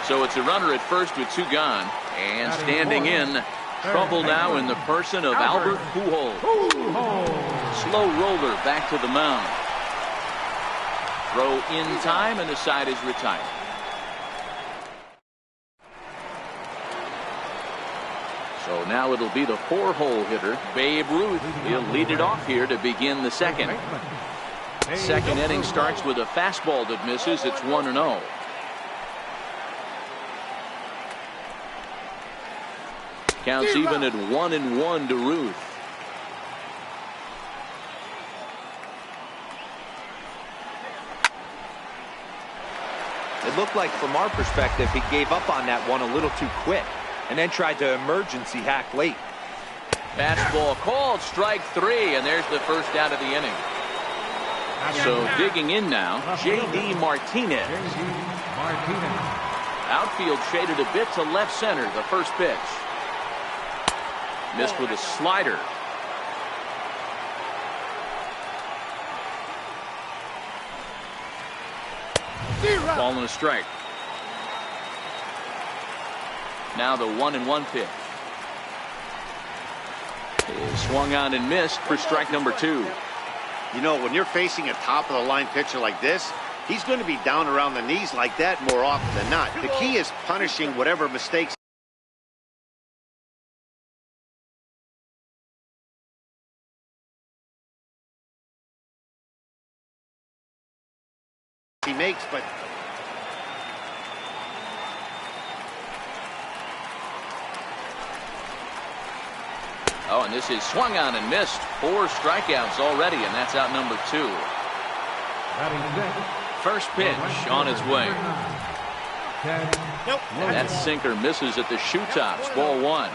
So it's a runner at first with 2 gone, and standing in, trouble now in the person of Albert Pujols. Slow roller back to the mound. Throw in time, and the side is retired. So now it'll be the 4-hole hitter, Babe Ruth. He'll lead it off here to begin the second. Second inning starts with a fastball that misses. It's 1-0. Counts even at 1-1 to Ruth. It looked like, from our perspective, he gave up on that one a little too quick and then tried to emergency hack late. Fastball called, strike 3, and there's the first out of the inning. So digging in now, J.D. Martinez. Outfield shaded a bit to left center, the first pitch. Missed with a slider. Ball and a strike. Now the 1-1 pitch. Is swung on and missed for strike number 2. You know, when you're facing a top-of-the-line pitcher like this, he's going to be down around the knees like that more often than not. The key is punishing whatever mistakes he makes, but oh, and this is swung on and missed. 4 strikeouts already, and that's out number 2. First pitch on its way. And that sinker misses at the shoe tops. Ball 1.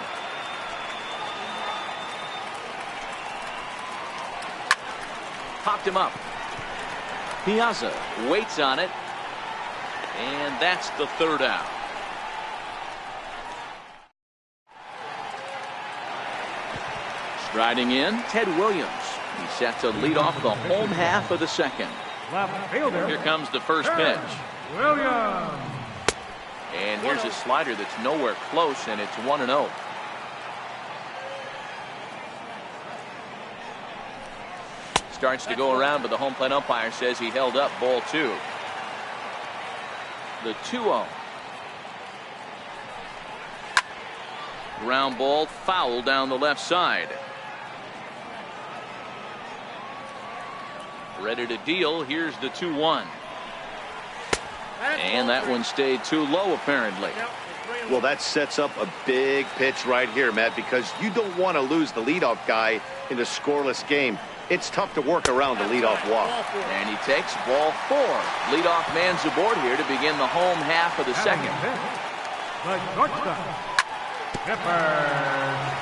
Popped him up. Piazza waits on it, and that's the 3rd out. Striding in, Ted Williams. He's set to lead off the home half of the 2nd. Left fielder. Here comes the first pitch. Williams. And here's a slider that's nowhere close, and it's 1-0. Starts to go around, but the home plate umpire says he held up. Ball 2. The 2-0. Ground ball foul down the left side. Ready to deal. Here's the 2-1. And that one stayed too low, apparently. well, that sets up a big pitch right here, Matt, because you don't want to lose the leadoff guy in a scoreless game. It's tough to work around the leadoff walk. And he takes ball 4. Leadoff man's aboard here to begin the home half of the 2nd. The shortstop, Chipper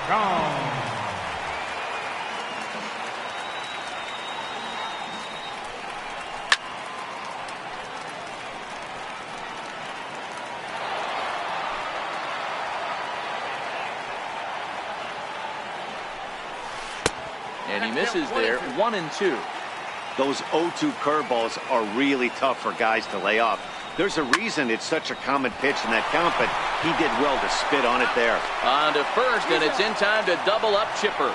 Jones. And he misses there, 1-2. Those 0-2 curveballs are really tough for guys to lay off. There's a reason it's such a common pitch in that count, but he did well to spit on it there. On to first, and it's in time to double up Chipper.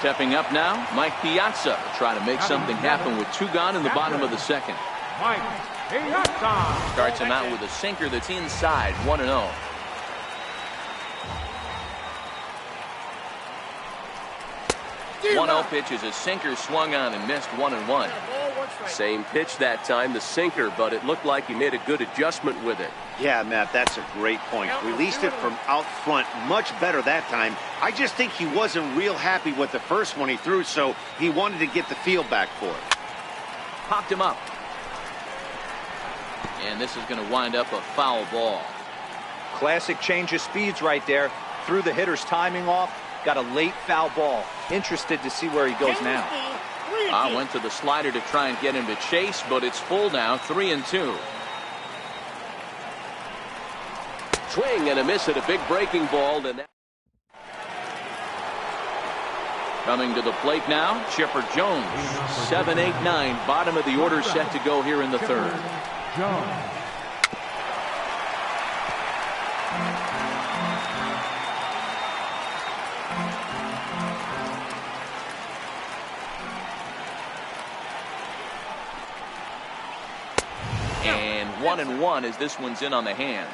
Stepping up now, Mike Piazza trying to make something happen with 2 gone in the bottom of the 2nd. Mike Piazza Starts him out with a sinker that's inside, 1-0. The 1-0 pitch is a sinker swung on and missed, 1-1. Same pitch that time, the sinker, but it looked like he made a good adjustment with it. Yeah, Matt, that's a great point. Released it from out front much better that time. I just think he wasn't real happy with the first one he threw, so he wanted to get the feel back for it. Popped him up. And this is going to wind up a foul ball. Classic change of speeds right there. Threw the hitter's timing off. Got a late foul ball. Interested to see where he goes now. I went to the slider to try and get him to chase, but it's full now, 3-2. Swing and a miss at a big breaking ball. And Coming to the plate now, Chipper Jones. 7-8-9, bottom of the order set to go here in the 3rd. Jones. And 1-1 as this one's in on the hands.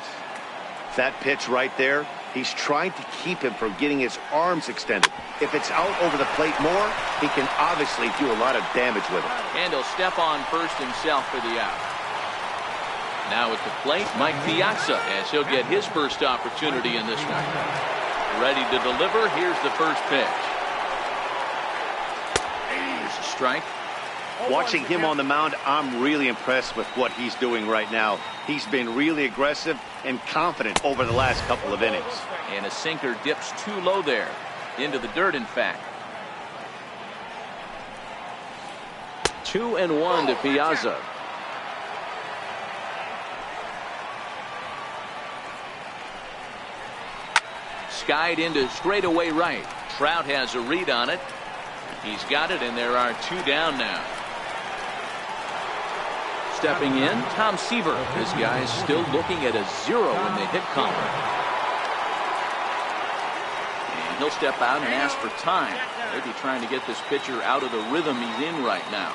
That pitch right there, he's trying to keep him from getting his arms extended. If it's out over the plate more, he can obviously do a lot of damage with it. And he'll step on first himself for the out. Now at the plate, Mike Piazza, as he'll get his first opportunity in this one. Ready to deliver. Here's the first pitch. Here's a strike. Watching him on the mound, I'm really impressed with what he's doing right now. He's been really aggressive and confident over the last couple of innings. And a sinker dips too low there. Into the dirt, in fact. 2-1 to Piazza. Skied into straightaway right. Trout has a read on it. He's got it, and there are 2 down now. Stepping in, Tom Seaver. This guy is still looking at a 0 in the hit column. And he'll step out and ask for time. Maybe trying to get this pitcher out of the rhythm he's in right now.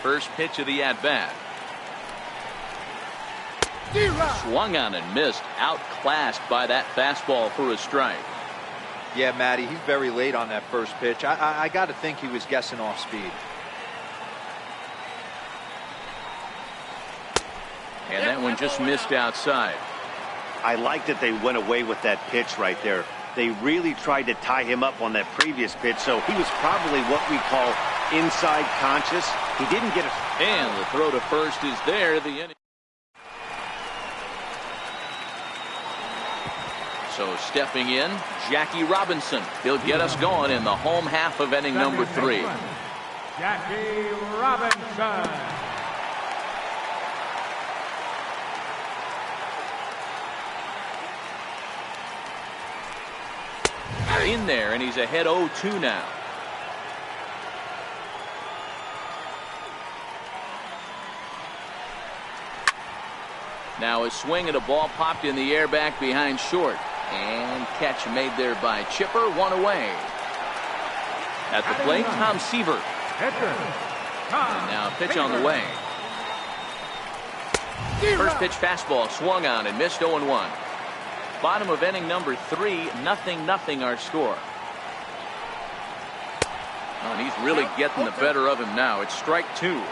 First pitch of the at-bat. Swung on and missed. Outclassed by that fastball for a strike. Yeah, Matty, he's very late on that first pitch. I got to think he was guessing off speed. And that one just missed outside. I like that they went away with that pitch right there. They really tried to tie him up on that previous pitch, so he was probably what we call inside conscious. He didn't get it. And the throw to first is there. The inning. So stepping in, Jackie Robinson. He'll get us going in the home half of inning number 3. Jackie Robinson. In there, and he's ahead 0-2 now. Now a swing and a ball popped in the air back behind short. And catch made there by Chipper. 1 away. At the plate, Tom Seaver. And now pitch on the way. First pitch fastball swung on and missed. 0-1. Bottom of inning number 3, 0-0 our score. Oh, and he's really getting the better of him now. It's strike 2.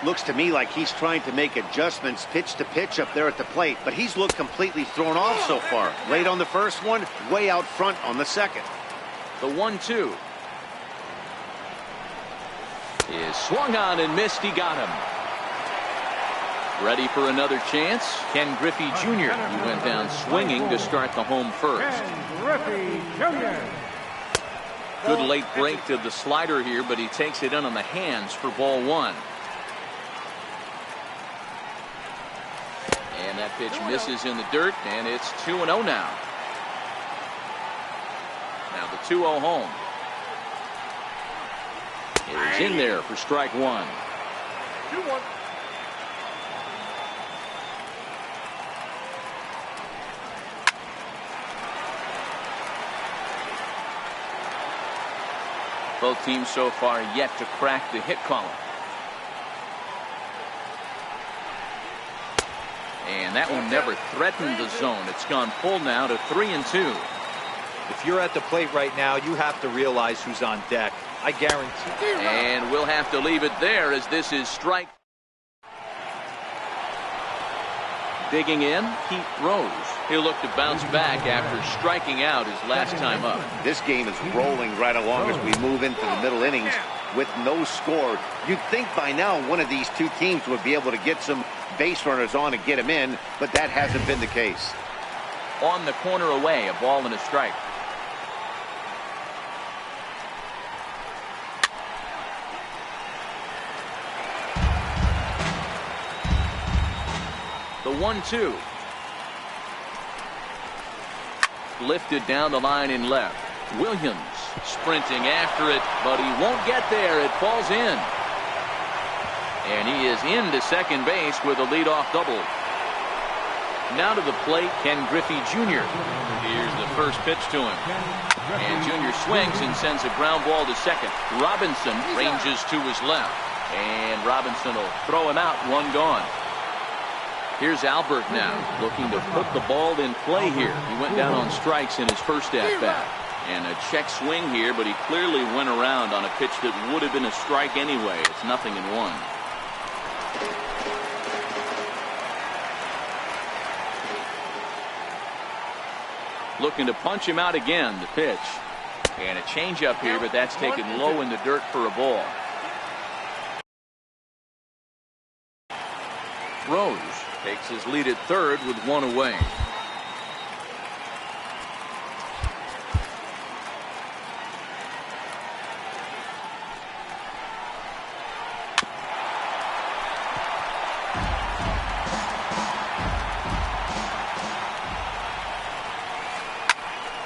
Looks to me like he's trying to make adjustments pitch to pitch up there at the plate, but he's looked completely thrown off so far. Late on the first one, way out front on the second. The 1-2 is swung on and missed. He got him. Ready for another chance. Ken Griffey Jr. He went down swinging to start the home first. Ken Griffey Jr. Good late break to the slider here, but he takes it in on the hands for ball 1. And that pitch misses in the dirt, and it's 2-0 now. Now the 2-0 home. It is in there for strike 1. 2-1. Both teams so far yet to crack the hit column. And that one never threatened the zone. It's gone full now to 3-2. If you're at the plate right now, you have to realize who's on deck. I guarantee. And we'll have to leave it there as this is strike. Digging in, Pete Rose. He'll look to bounce back after striking out his last time up. This game is rolling right along as we move into the middle innings with no score. You'd think by now one of these two teams would be able to get some base runners on and get him in, but that hasn't been the case. On the corner away, a ball and a strike. The 1-2. Lifted down the line in left. Williams sprinting after it, but he won't get there. It falls in. And he is into second base with a leadoff double. Now to the plate, Ken Griffey Jr. Here's the first pitch to him. And Jr. swings and sends a ground ball to second. Robinson ranges to his left. And Robinson will throw him out. 1 gone. Here's Albert now, looking to put the ball in play here. He went down on strikes in his first at-bat. And a check swing here, but he clearly went around on a pitch that would have been a strike anyway. It's 0-1. Looking to punch him out again. The pitch. And a changeup here, but that's taken low in the dirt for a ball. Rose takes his lead at third with one away.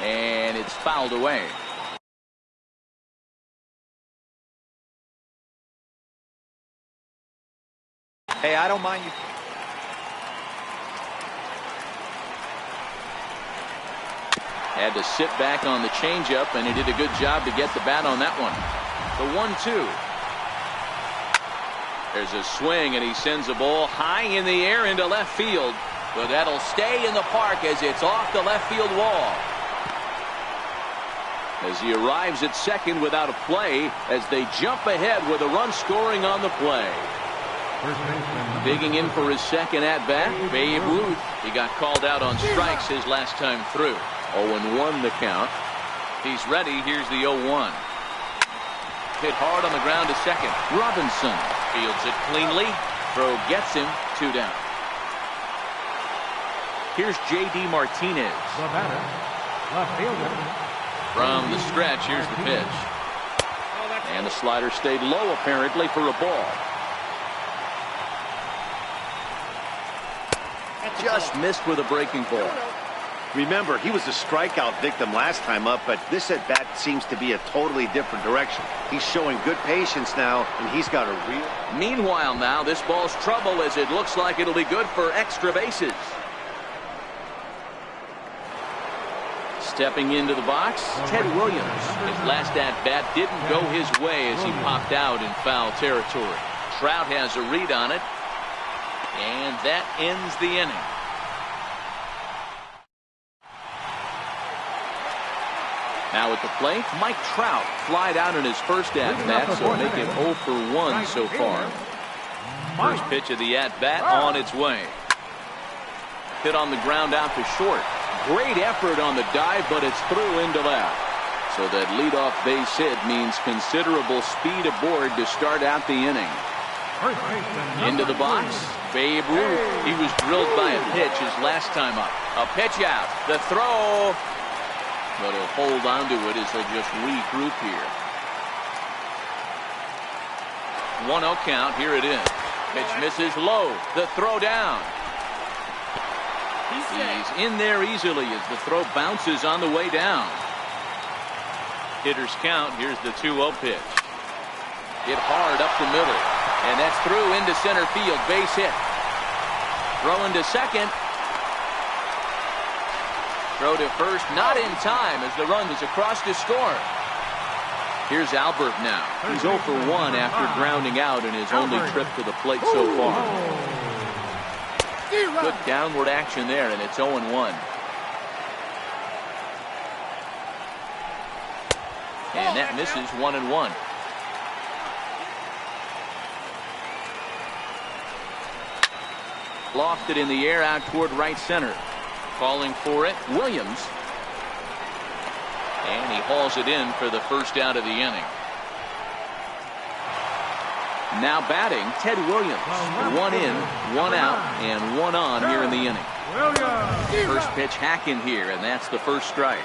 And it's fouled away. Hey, I don't mind you. Had to sit back on the changeup, and he did a good job to get the bat on that one. The 1-2. There's a swing, and he sends a ball high in the air into left field. But that'll stay in the park as it's off the left field wall. As he arrives at second without a play, as they jump ahead with a run scoring on the play. Digging in for his second at-bat, Babe Ruth. He got called out on strikes his last time through. 0-1 the count. He's ready. Here's the 0-1. Hit hard on the ground to second. Robinson fields it cleanly. Throw gets him. 2 down. Here's J.D. Martinez. The batter, left fielder. From the stretch, here's the pitch. And the slider stayed low apparently for a ball. Just missed with a breaking ball. Remember, he was a strikeout victim last time up, but this at bat seems to be a totally different direction. He's showing good patience now, and he's got a real. Meanwhile, now this ball's trouble as it looks like it'll be good for extra bases. Stepping into the box, Ted Williams. His last at-bat didn't go his way as he popped out in foul territory. Trout has a read on it, and that ends the inning. Now at the plate, Mike Trout flied out in his first at-bat, so make him 0 for 1 so far. First pitch of the at-bat on its way. Hit on the ground out to short. Great effort on the dive, but it's through into left. So that leadoff base hit means considerable speed aboard to start out the inning. Into the box, Babe Ruth. He was drilled by a pitch his last time up. A pitch out. The throw. But he'll hold on to it as they'll just regroup here. 1-0 count. Here it is. Pitch misses low. The throw down. He's in there easily as the throw bounces on the way down. Hitters count. Here's the 2-0 pitch. Hit hard up the middle. And that's through into center field. Base hit. Throw into second. Throw to first. Not in time as the run is across to score. Here's Albert now. He's 0 for 1 after grounding out in his only trip to the plate so far. Good downward action there, and it's 0-1. And that misses 1-1. Lofted in the air out toward right center. Calling for it, Williams. And he hauls it in for the first out of the inning. Now batting, Ted Williams. 1 in, 1 out, and 1 on here in the inning. First pitch hacking here, and that's the first strike.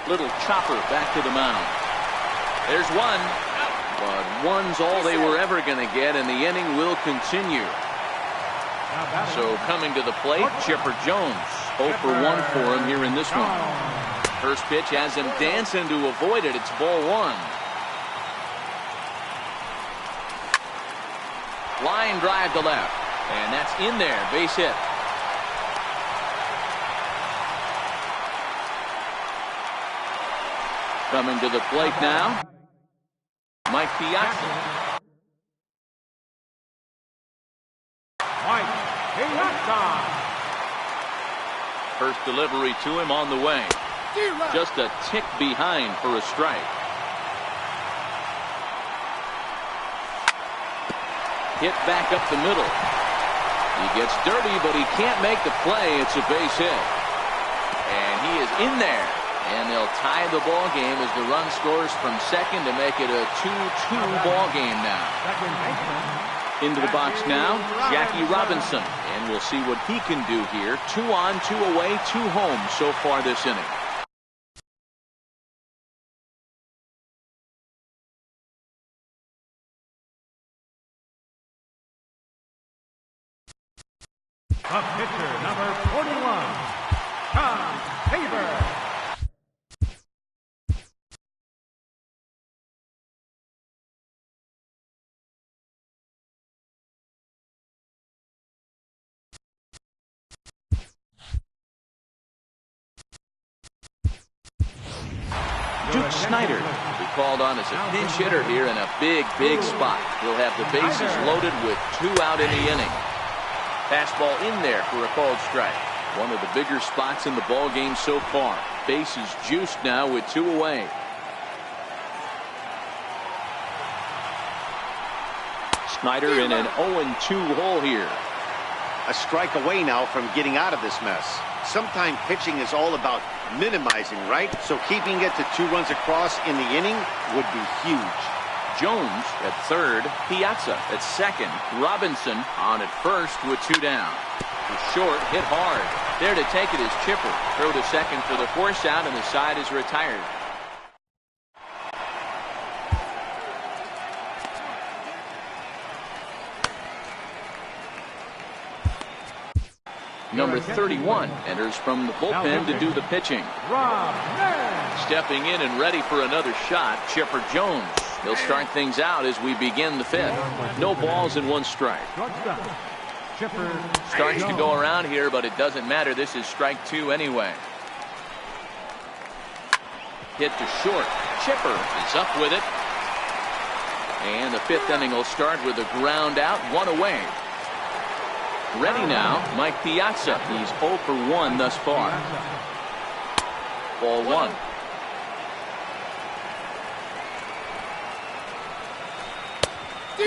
Little chopper back to the mound. There's one. But one's all they were ever going to get, and the inning will continue. So coming to the plate, Chipper Jones. 0 for 1 for him here in this one. First pitch has him dancing to avoid it. It's ball 1. Line drive to left. And that's in there. Base hit. Coming to the plate now, Mike Piazza. Mike Piazza. First delivery to him on the way. Just a tick behind for a strike. Hit back up the middle. He gets dirty, but he can't make the play. It's a base hit. And he is in there. And they'll tie the ball game as the run scores from second to make it a 2-2 ball game now. Into the box now, Jackie Robinson. And we'll see what he can do here. 2 on, 2 away, 2 home so far this inning. Up pitcher, number 41, Tom Haber. Duke Snider will be called on as a pinch hitter here in a big spot. He'll have the bases loaded with 2 out in the inning. Fastball in there for a called strike. One of the bigger spots in the ball game so far. Bases juiced now with 2 away. Snider in an 0-2 hole here. A strike away now from getting out of this mess. Sometimes pitching is all about minimizing, right? So keeping it to 2 runs across in the inning would be huge. Jones at third, Piazza at second, Robinson on at first with 2 down. The short hit hard. There to take it is Chipper. Throw to second for the force out, and the side is retired. Number 31 enters from the bullpen to do the pitching. Stepping in and ready for another shot, Chipper Jones. He'll start things out as we begin the 5th. No balls and 1 strike. Starts to go around here, but it doesn't matter. This is strike 2 anyway. Hit to short. Chipper is up with it. And the 5th inning will start with a ground out, 1 away. Ready now, Mike Piazza. He's 0 for 1 thus far. Ball 1.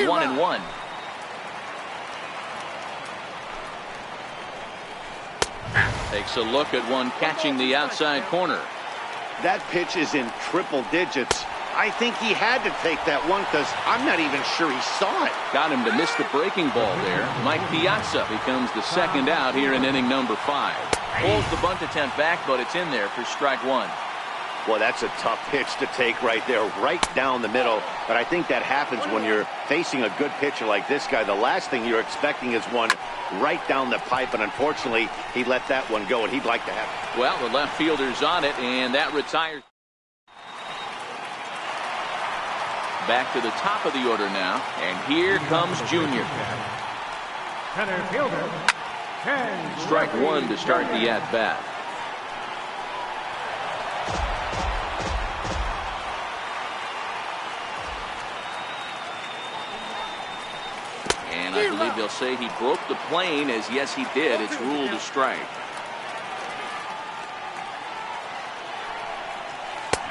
One and 1. Takes a look at one catching the outside corner. That pitch is in triple digits. I think he had to take that one because I'm not even sure he saw it. Got him to miss the breaking ball there. Mike Piazza becomes the second out here in inning number 5. Pulls the bunt attempt back, but it's in there for strike 1. Well, that's a tough pitch to take right there, right down the middle. But I think that happens when you're facing a good pitcher like this guy. The last thing you're expecting is one right down the pipe, and unfortunately, he let that one go, and he'd like to have it. Well, the left fielder's on it, and that retires. Back to the top of the order now, and here comes Junior. Center fielder, Ken Strike 1 to start the at-bat. And I believe they'll say he broke the plane, as yes he did. It's ruled a strike.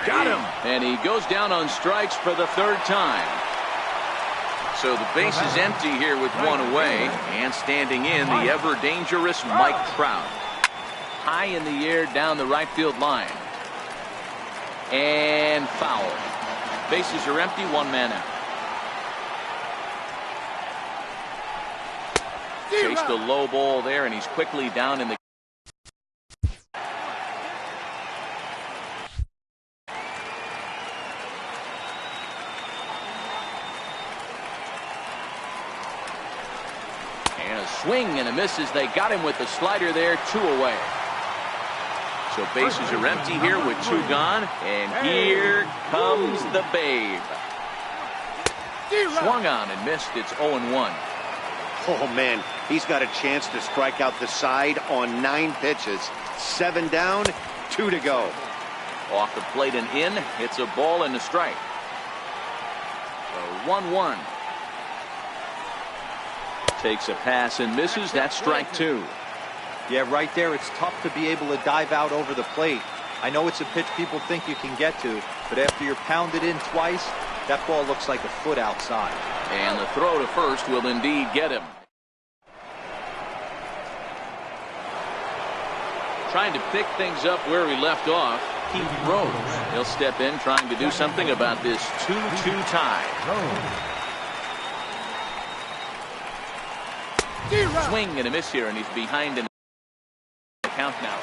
Got him. And he goes down on strikes for the 3rd time. So the base is empty here with 1 away. And standing in, the ever-dangerous Mike Trout. High in the air down the right field line. And foul. Bases are empty, 1 man out. Chased a low ball there, and he's quickly down in the. And a swing and a miss as they got him with the slider there, 2 away. So bases are empty here with 2 gone, and here comes the Babe. Swung on and missed. It's 0-1. Oh, man, he's got a chance to strike out the side on 9 pitches. 7 down, 2 to go. Off the plate and in. It's a ball and a strike. So 1-1. Takes a pass and misses. That's strike 2. Yeah, right there, it's tough to be able to dive out over the plate. I know it's a pitch people think you can get to, but after you're pounded in twice, that ball looks like a foot outside. And the throw to first will indeed get him. trying to pick things up where he left off. Keith Rose. He'll step in trying to do something about this 2-2 tie. Swing and a miss here, and he's behind in the count now.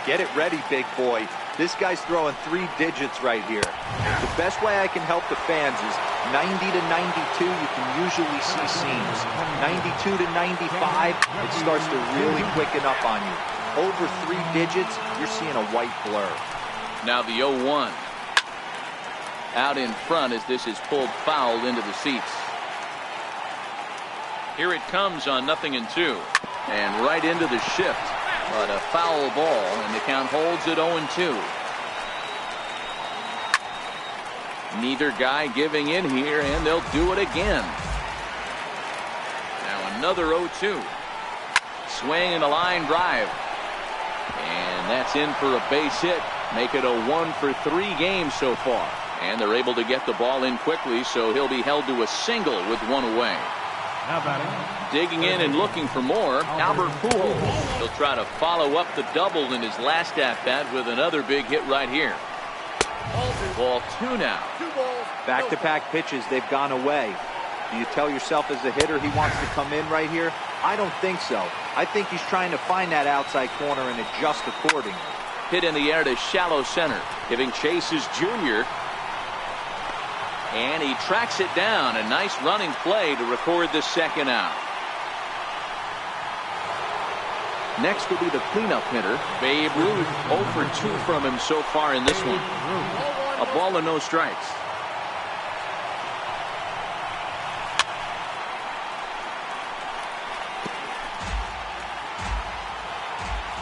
Get it ready, big boy. This guy's throwing 3 digits right here. The best way I can help the fans is 90 to 92, you can usually see seams. 92 to 95, it starts to really quicken up on you. Over 3 digits, you're seeing a white blur. Now the 0-1. Out in front as this is pulled foul into the seats. Here it comes on 0-2. And right into the shift. But a foul ball, and the count holds at 0-2. Neither guy giving in here, and they'll do it again. Now another 0-2. Swing and a line drive. And that's in for a base hit. Make it a 1-for-3 game so far. And they're able to get the ball in quickly, so he'll be held to a single with 1 away. Digging in and looking for more, Albert Pujols. He'll try to follow up the double in his last at-bat with another big hit right here. Ball 2 now. Back-to-back pitches, they've gone away. Do you tell yourself as a hitter he wants to come in right here? I don't think so. I think he's trying to find that outside corner and adjust accordingly. Hit in the air to shallow center, giving Chase his junior. And he tracks it down. A nice running play to record the second out. Next will be the cleanup hitter, Babe Ruth. 0 for 2 from him so far in this one. A ball and no strikes.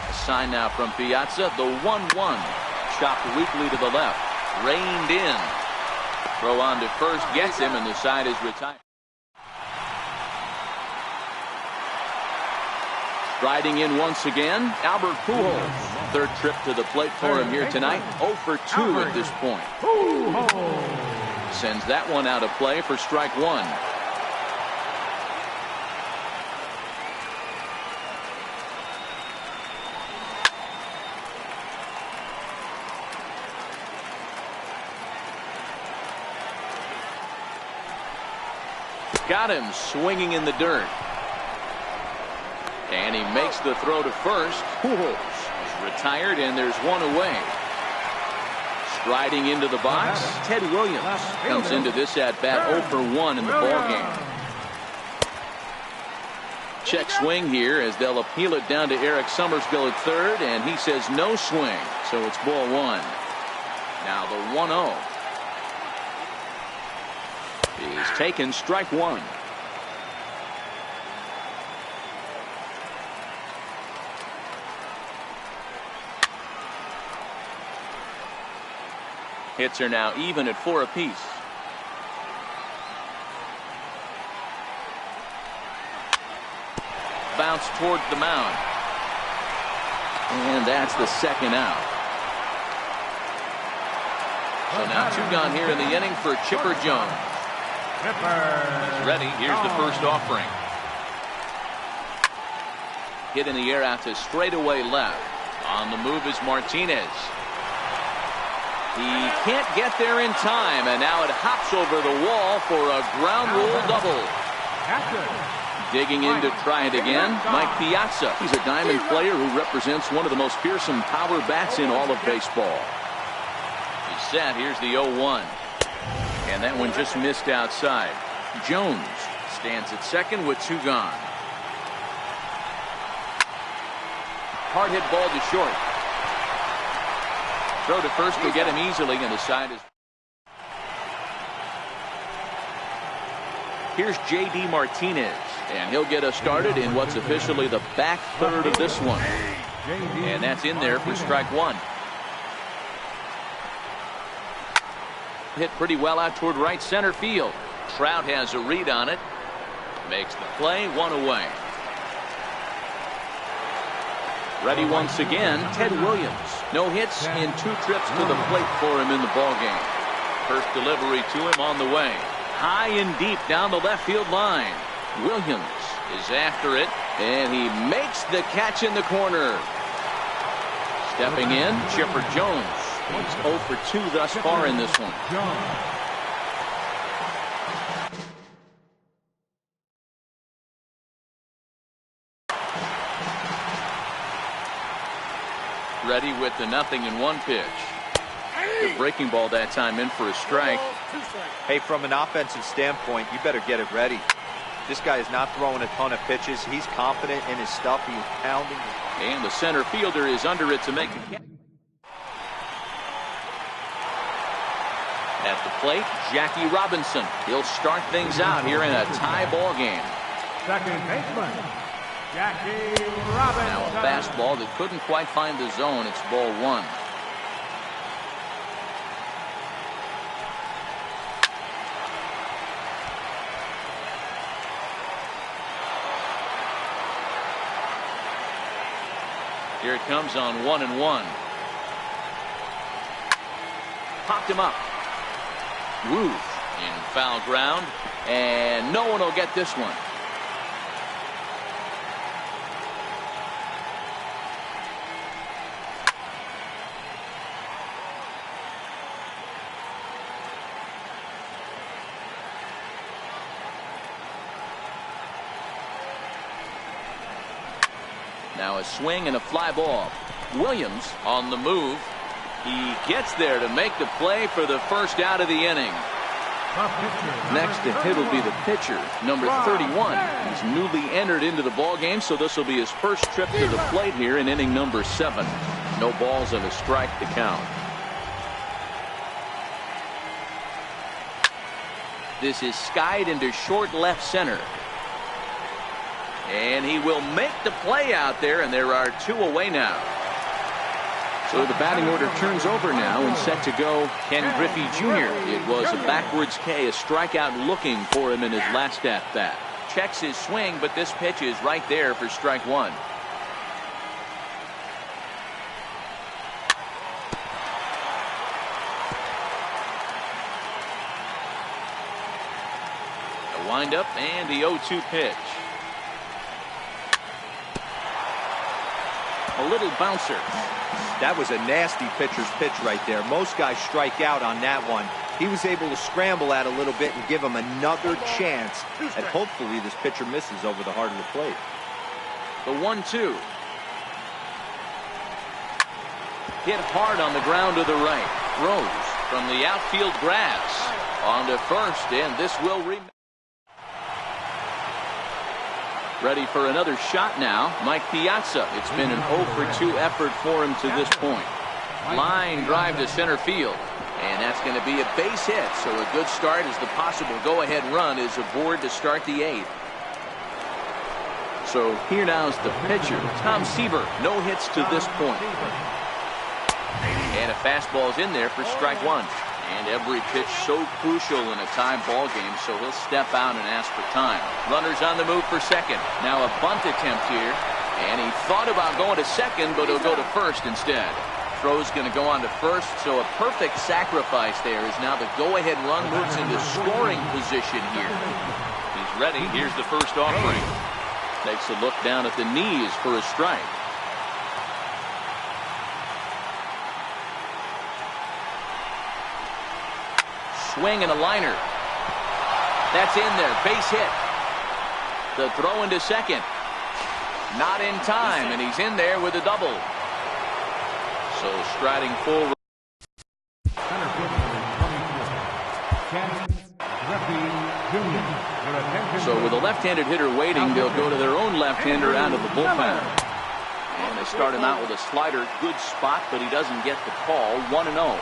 A sign now from Piazza. The 1-1. Chopped weakly to the left. Reined in. Throw on to first gets him, and the side is retired. Striding in once again, Albert Pujols. Third trip to the plate for him here tonight. 0 for 2 at this point. Sends that one out of play for strike 1. Got him swinging in the dirt. And he makes the throw to first. Pujols is retired, and there's 1 away. Striding into the box, Ted Williams comes into this at-bat 0 for 1 in the ballgame. Check swing here as they'll appeal it down to Eric Summersgill at third, and he says no swing, so it's ball 1. Now the 1-0. He's taken strike 1. Hits are now even at 4 apiece. Bounce towards the mound. And that's the second out. So now 2 gone here in the inning for Chipper Jones. He's ready. Here's the first offering. Hit in the air out to straightaway left. On the move is Martinez. He can't get there in time, and now it hops over the wall for a ground rule double. Digging in to try it again, Mike Piazza. He's a diamond player who represents one of the most fearsome power bats in all of baseball. He's set. Here's the 0-1. And that one just missed outside. Jones stands at second with 2 gone. Hard hit ball to short. Throw to first will get him easily, and the side is. Here's J.D. Martinez, and he'll get us started in what's officially the back third of this one. And that's in there for strike 1. Hit pretty well out toward right center field. Trout has a read on it. Makes the play, 1 away. Ready once again, Ted Williams. No hits in 2 trips to the plate for him in the ballgame. First delivery to him on the way. High and deep down the left field line. Williams is after it, and he makes the catch in the corner. Stepping in, Chipper Jones. He's 0 for 2 thus far in this one. Ready with the 0-1 pitch. The breaking ball that time in for a strike. Hey, from an offensive standpoint, you better get it ready. This guy is not throwing a ton of pitches. He's confident in his stuff. He's pounding. And the center fielder is under it to make the catch. At the plate, Jackie Robinson. He'll start things out here in a tie ball game. Second baseman, Jackie Robinson. Now a fastball that couldn't quite find the zone. It's ball 1. Here it comes on 1-1. Popped him up. Ruth in foul ground, and no one will get this one. Now a swing and a fly ball. Williams on the move. He gets there to make the play for the first out of the inning. Next to hit will be the pitcher, number 31. He's newly entered into the ball game, so this will be his first trip to the plate here in inning number 7. No balls and a strike to count. This is skied into short left center. And he will make the play out there, and there are 2 away now. So the batting order turns over now, and set to go Ken Griffey Jr. It was a backwards K, a strikeout looking for him in his last at-bat. Checks his swing, but this pitch is right there for strike 1. A windup and the 0-2 pitch. A little bouncer. That was a nasty pitcher's pitch right there. Most guys strike out on that one. He was able to scramble at a little bit and give him another chance. And hopefully this pitcher misses over the heart of the plate. The 1-2. Hit hard on the ground to the right. Rose from the outfield grass. On to first, and this will remain. Ready for another shot now, Mike Piazza. It's been an 0 for 2 effort for him to this point. Line drive to center field, and that's going to be a base hit. So a good start as the possible go-ahead run is aboard to start the 8th. So here now is the pitcher, Tom Seaver. No hits to this point. And a fastball's in there for strike 1. And every pitch so crucial in a tie ball game, so he'll step out and ask for time. Runners on the move for second. Now a bunt attempt here. And he thought about going to second, but he'll go to first instead. Throw's going to go on to first, so a perfect sacrifice there is now the go-ahead run moves into scoring position here. He's ready. Here's the first offering. Takes a look down at the knees for a strike. Swing and a liner. That's in there. Base hit. The throw into second. Not in time, and he's in there with a double. So striding forward. So with a left-handed hitter waiting, they'll go to their own left-hander out of the bullpen. And they start him out with a slider. Good spot, but he doesn't get the call. 1-0.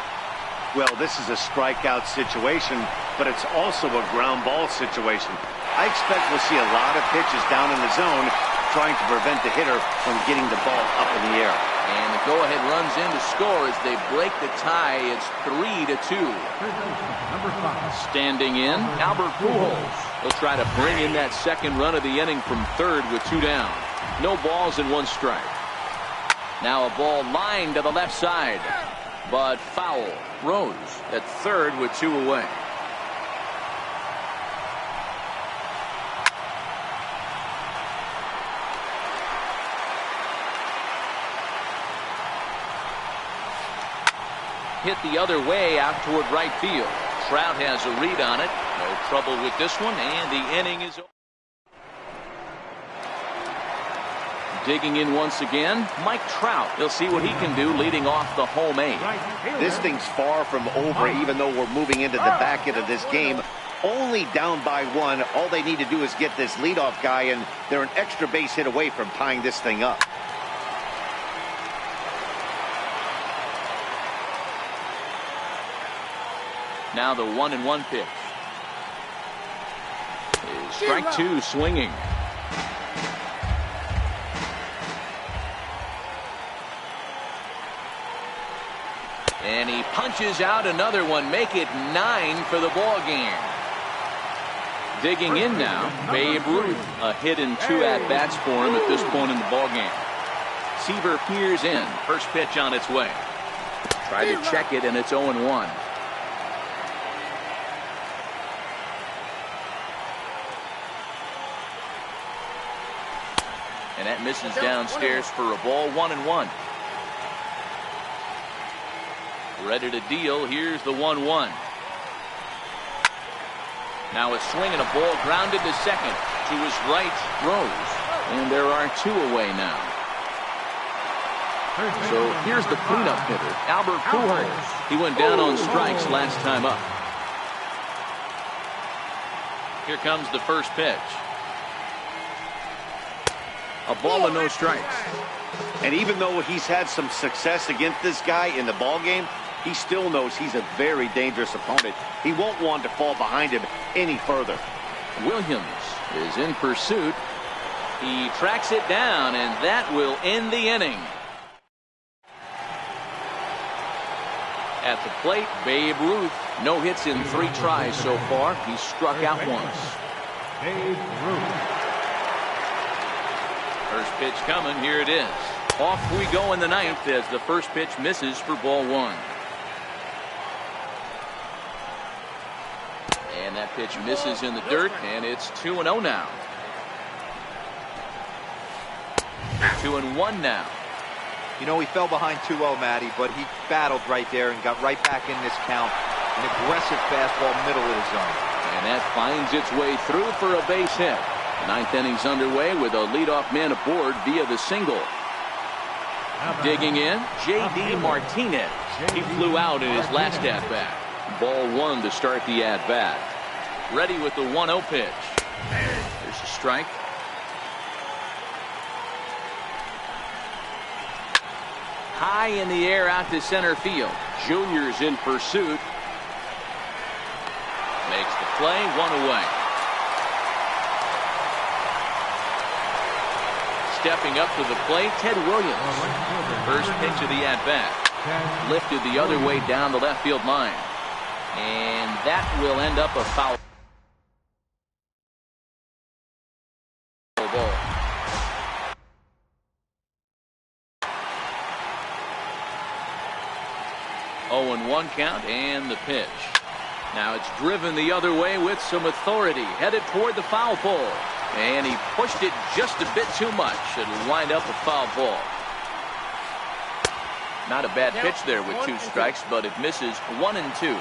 Well, this is a strikeout situation, but it's also a ground ball situation. I expect we'll see a lot of pitches down in the zone trying to prevent the hitter from getting the ball up in the air. And the go-ahead runs in to score as they break the tie. It's 3-2. Standing in, Albert Pujols. He'll try to bring in that second run of the inning from third with 2 down. No balls and 1 strike. Now a ball lined to the left side, but foul. Rose at third with 2 away. hit the other way out toward right field. Trout has a read on it. No trouble with this one, and the inning is over. Digging in once again, Mike Trout. He'll see what he can do leading off the home 8. This thing's far from over, even though we're moving into the back end of this game. Only down by 1. All they need to do is get this leadoff guy, and they're an extra base hit away from tying this thing up. Now the 1-1 pitch. Is strike 2 swinging. And he punches out another one. Make it 9 for the ball game. Digging in now, Babe Ruth. A hit and 2 at-bats for him at this point in the ball game. Seaver peers in. First pitch on its way. Try to check it, and it's 0-1. And that misses downstairs for a ball. 1-1. Ready to deal. Here's the 1-1. Now a swing and a ball grounded to second. To his right, throws. And there are 2 away now. So here's the cleanup hitter, Albert Pujols. He went down on strikes last time up. Here comes the first pitch. A ball and no strikes. And even though he's had some success against this guy in the ball game, he still knows he's a very dangerous opponent. He won't want to fall behind him any further. Williams is in pursuit. He tracks it down, and that will end the inning. At the plate, Babe Ruth. No hits in 3 tries so far. He struck out once. Babe Ruth. First pitch coming. Here it is. Off we go in the 9th as the first pitch misses for ball 1. And that pitch misses in the dirt, and it's 2-0 now. 2-1 now. You know, he fell behind 2-0, Matty, but he battled right there and got right back in this count. An aggressive fastball, middle of the zone. And that finds its way through for a base hit. The 9th inning's underway with a leadoff man aboard via the single. Digging in, J.D. Martinez. He flew out in his last at-bat. Ball 1 to start the at-bat. Ready with the 1-0 pitch. There's a strike. High in the air out to center field. Junior's in pursuit. Makes the play, 1 away. Stepping up to the plate, Ted Williams. First pitch of the at-bat. Lifted the other way down the left field line. And that will end up a foul ball. Oh, and 1 count, and the pitch. Now it's driven the other way with some authority, headed toward the foul pole. And he pushed it just a bit too much. It'll wind up a foul ball. Not a bad pitch there with 2 strikes, but it misses 1 and 2.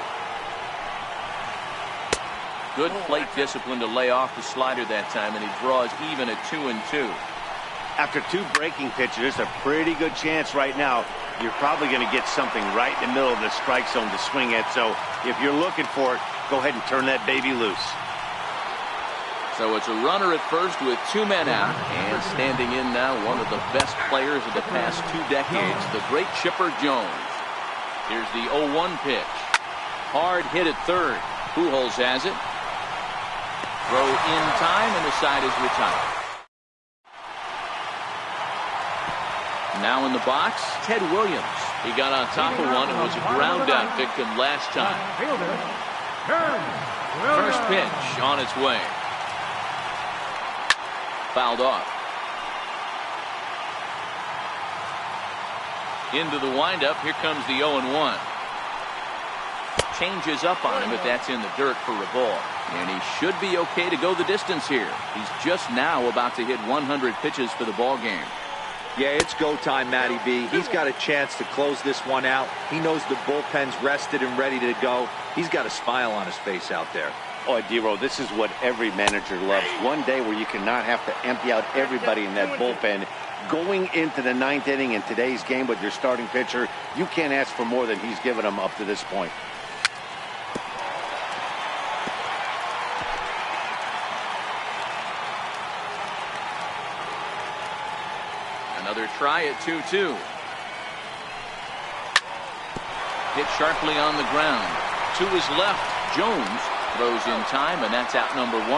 Good plate discipline to lay off the slider that time, and he draws even at 2 and 2. After 2 breaking pitches, there's a pretty good chance right now you're probably going to get something right in the middle of the strike zone to swing at. So if you're looking for it, go ahead and turn that baby loose. So it's a runner at first with 2 men out, and standing in now one of the best players of the past 2 decades, the great Chipper Jones. Here's the 0-1 pitch. Hard hit at third. Pujols has it. Throw in time, and the side is retired. Now in the box, Ted Williams. He got on top of one and was a ground out victim last time. First pitch on its way. Fouled off. Into the windup. Here comes the 0-1. Changes up on him, but that's in the dirt for a ball. And he should be okay to go the distance here. He's just now about to hit 100 pitches for the ball game. Yeah, it's go time, Matty B. He's got a chance to close this one out. He knows the bullpen's rested and ready to go. He's got a smile on his face out there. Oh, D-Roll, this is what every manager loves. One day where you cannot have to empty out everybody in that bullpen. Going into the ninth inning in today's game with your starting pitcher, you can't ask for more than he's given them up to this point. Another try at 2-2. Hit sharply on the ground. To his left, Jones throws in time, and that's out number 1.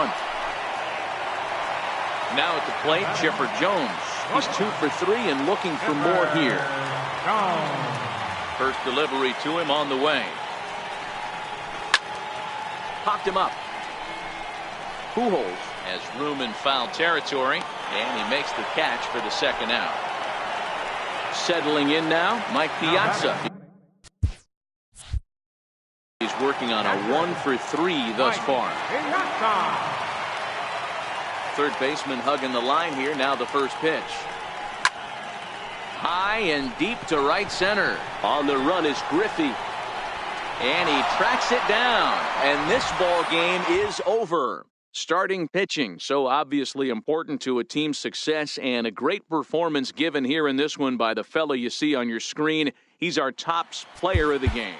Now at the plate, Chipper Jones. He's 2 for 3 and looking for more here. First delivery to him on the way. Popped him up. Pujols has room in foul territory, and he makes the catch for the second out. Settling in now, Mike Piazza. He's working on a 1 for 3 thus far. Third baseman hugging the line here. Now the first pitch. High and deep to right center. On the run is Griffey. And he tracks it down. And this ball game is over. Starting pitching, so obviously important to a team's success, and a great performance given here in this one by the fella you see on your screen. He's our top player of the game.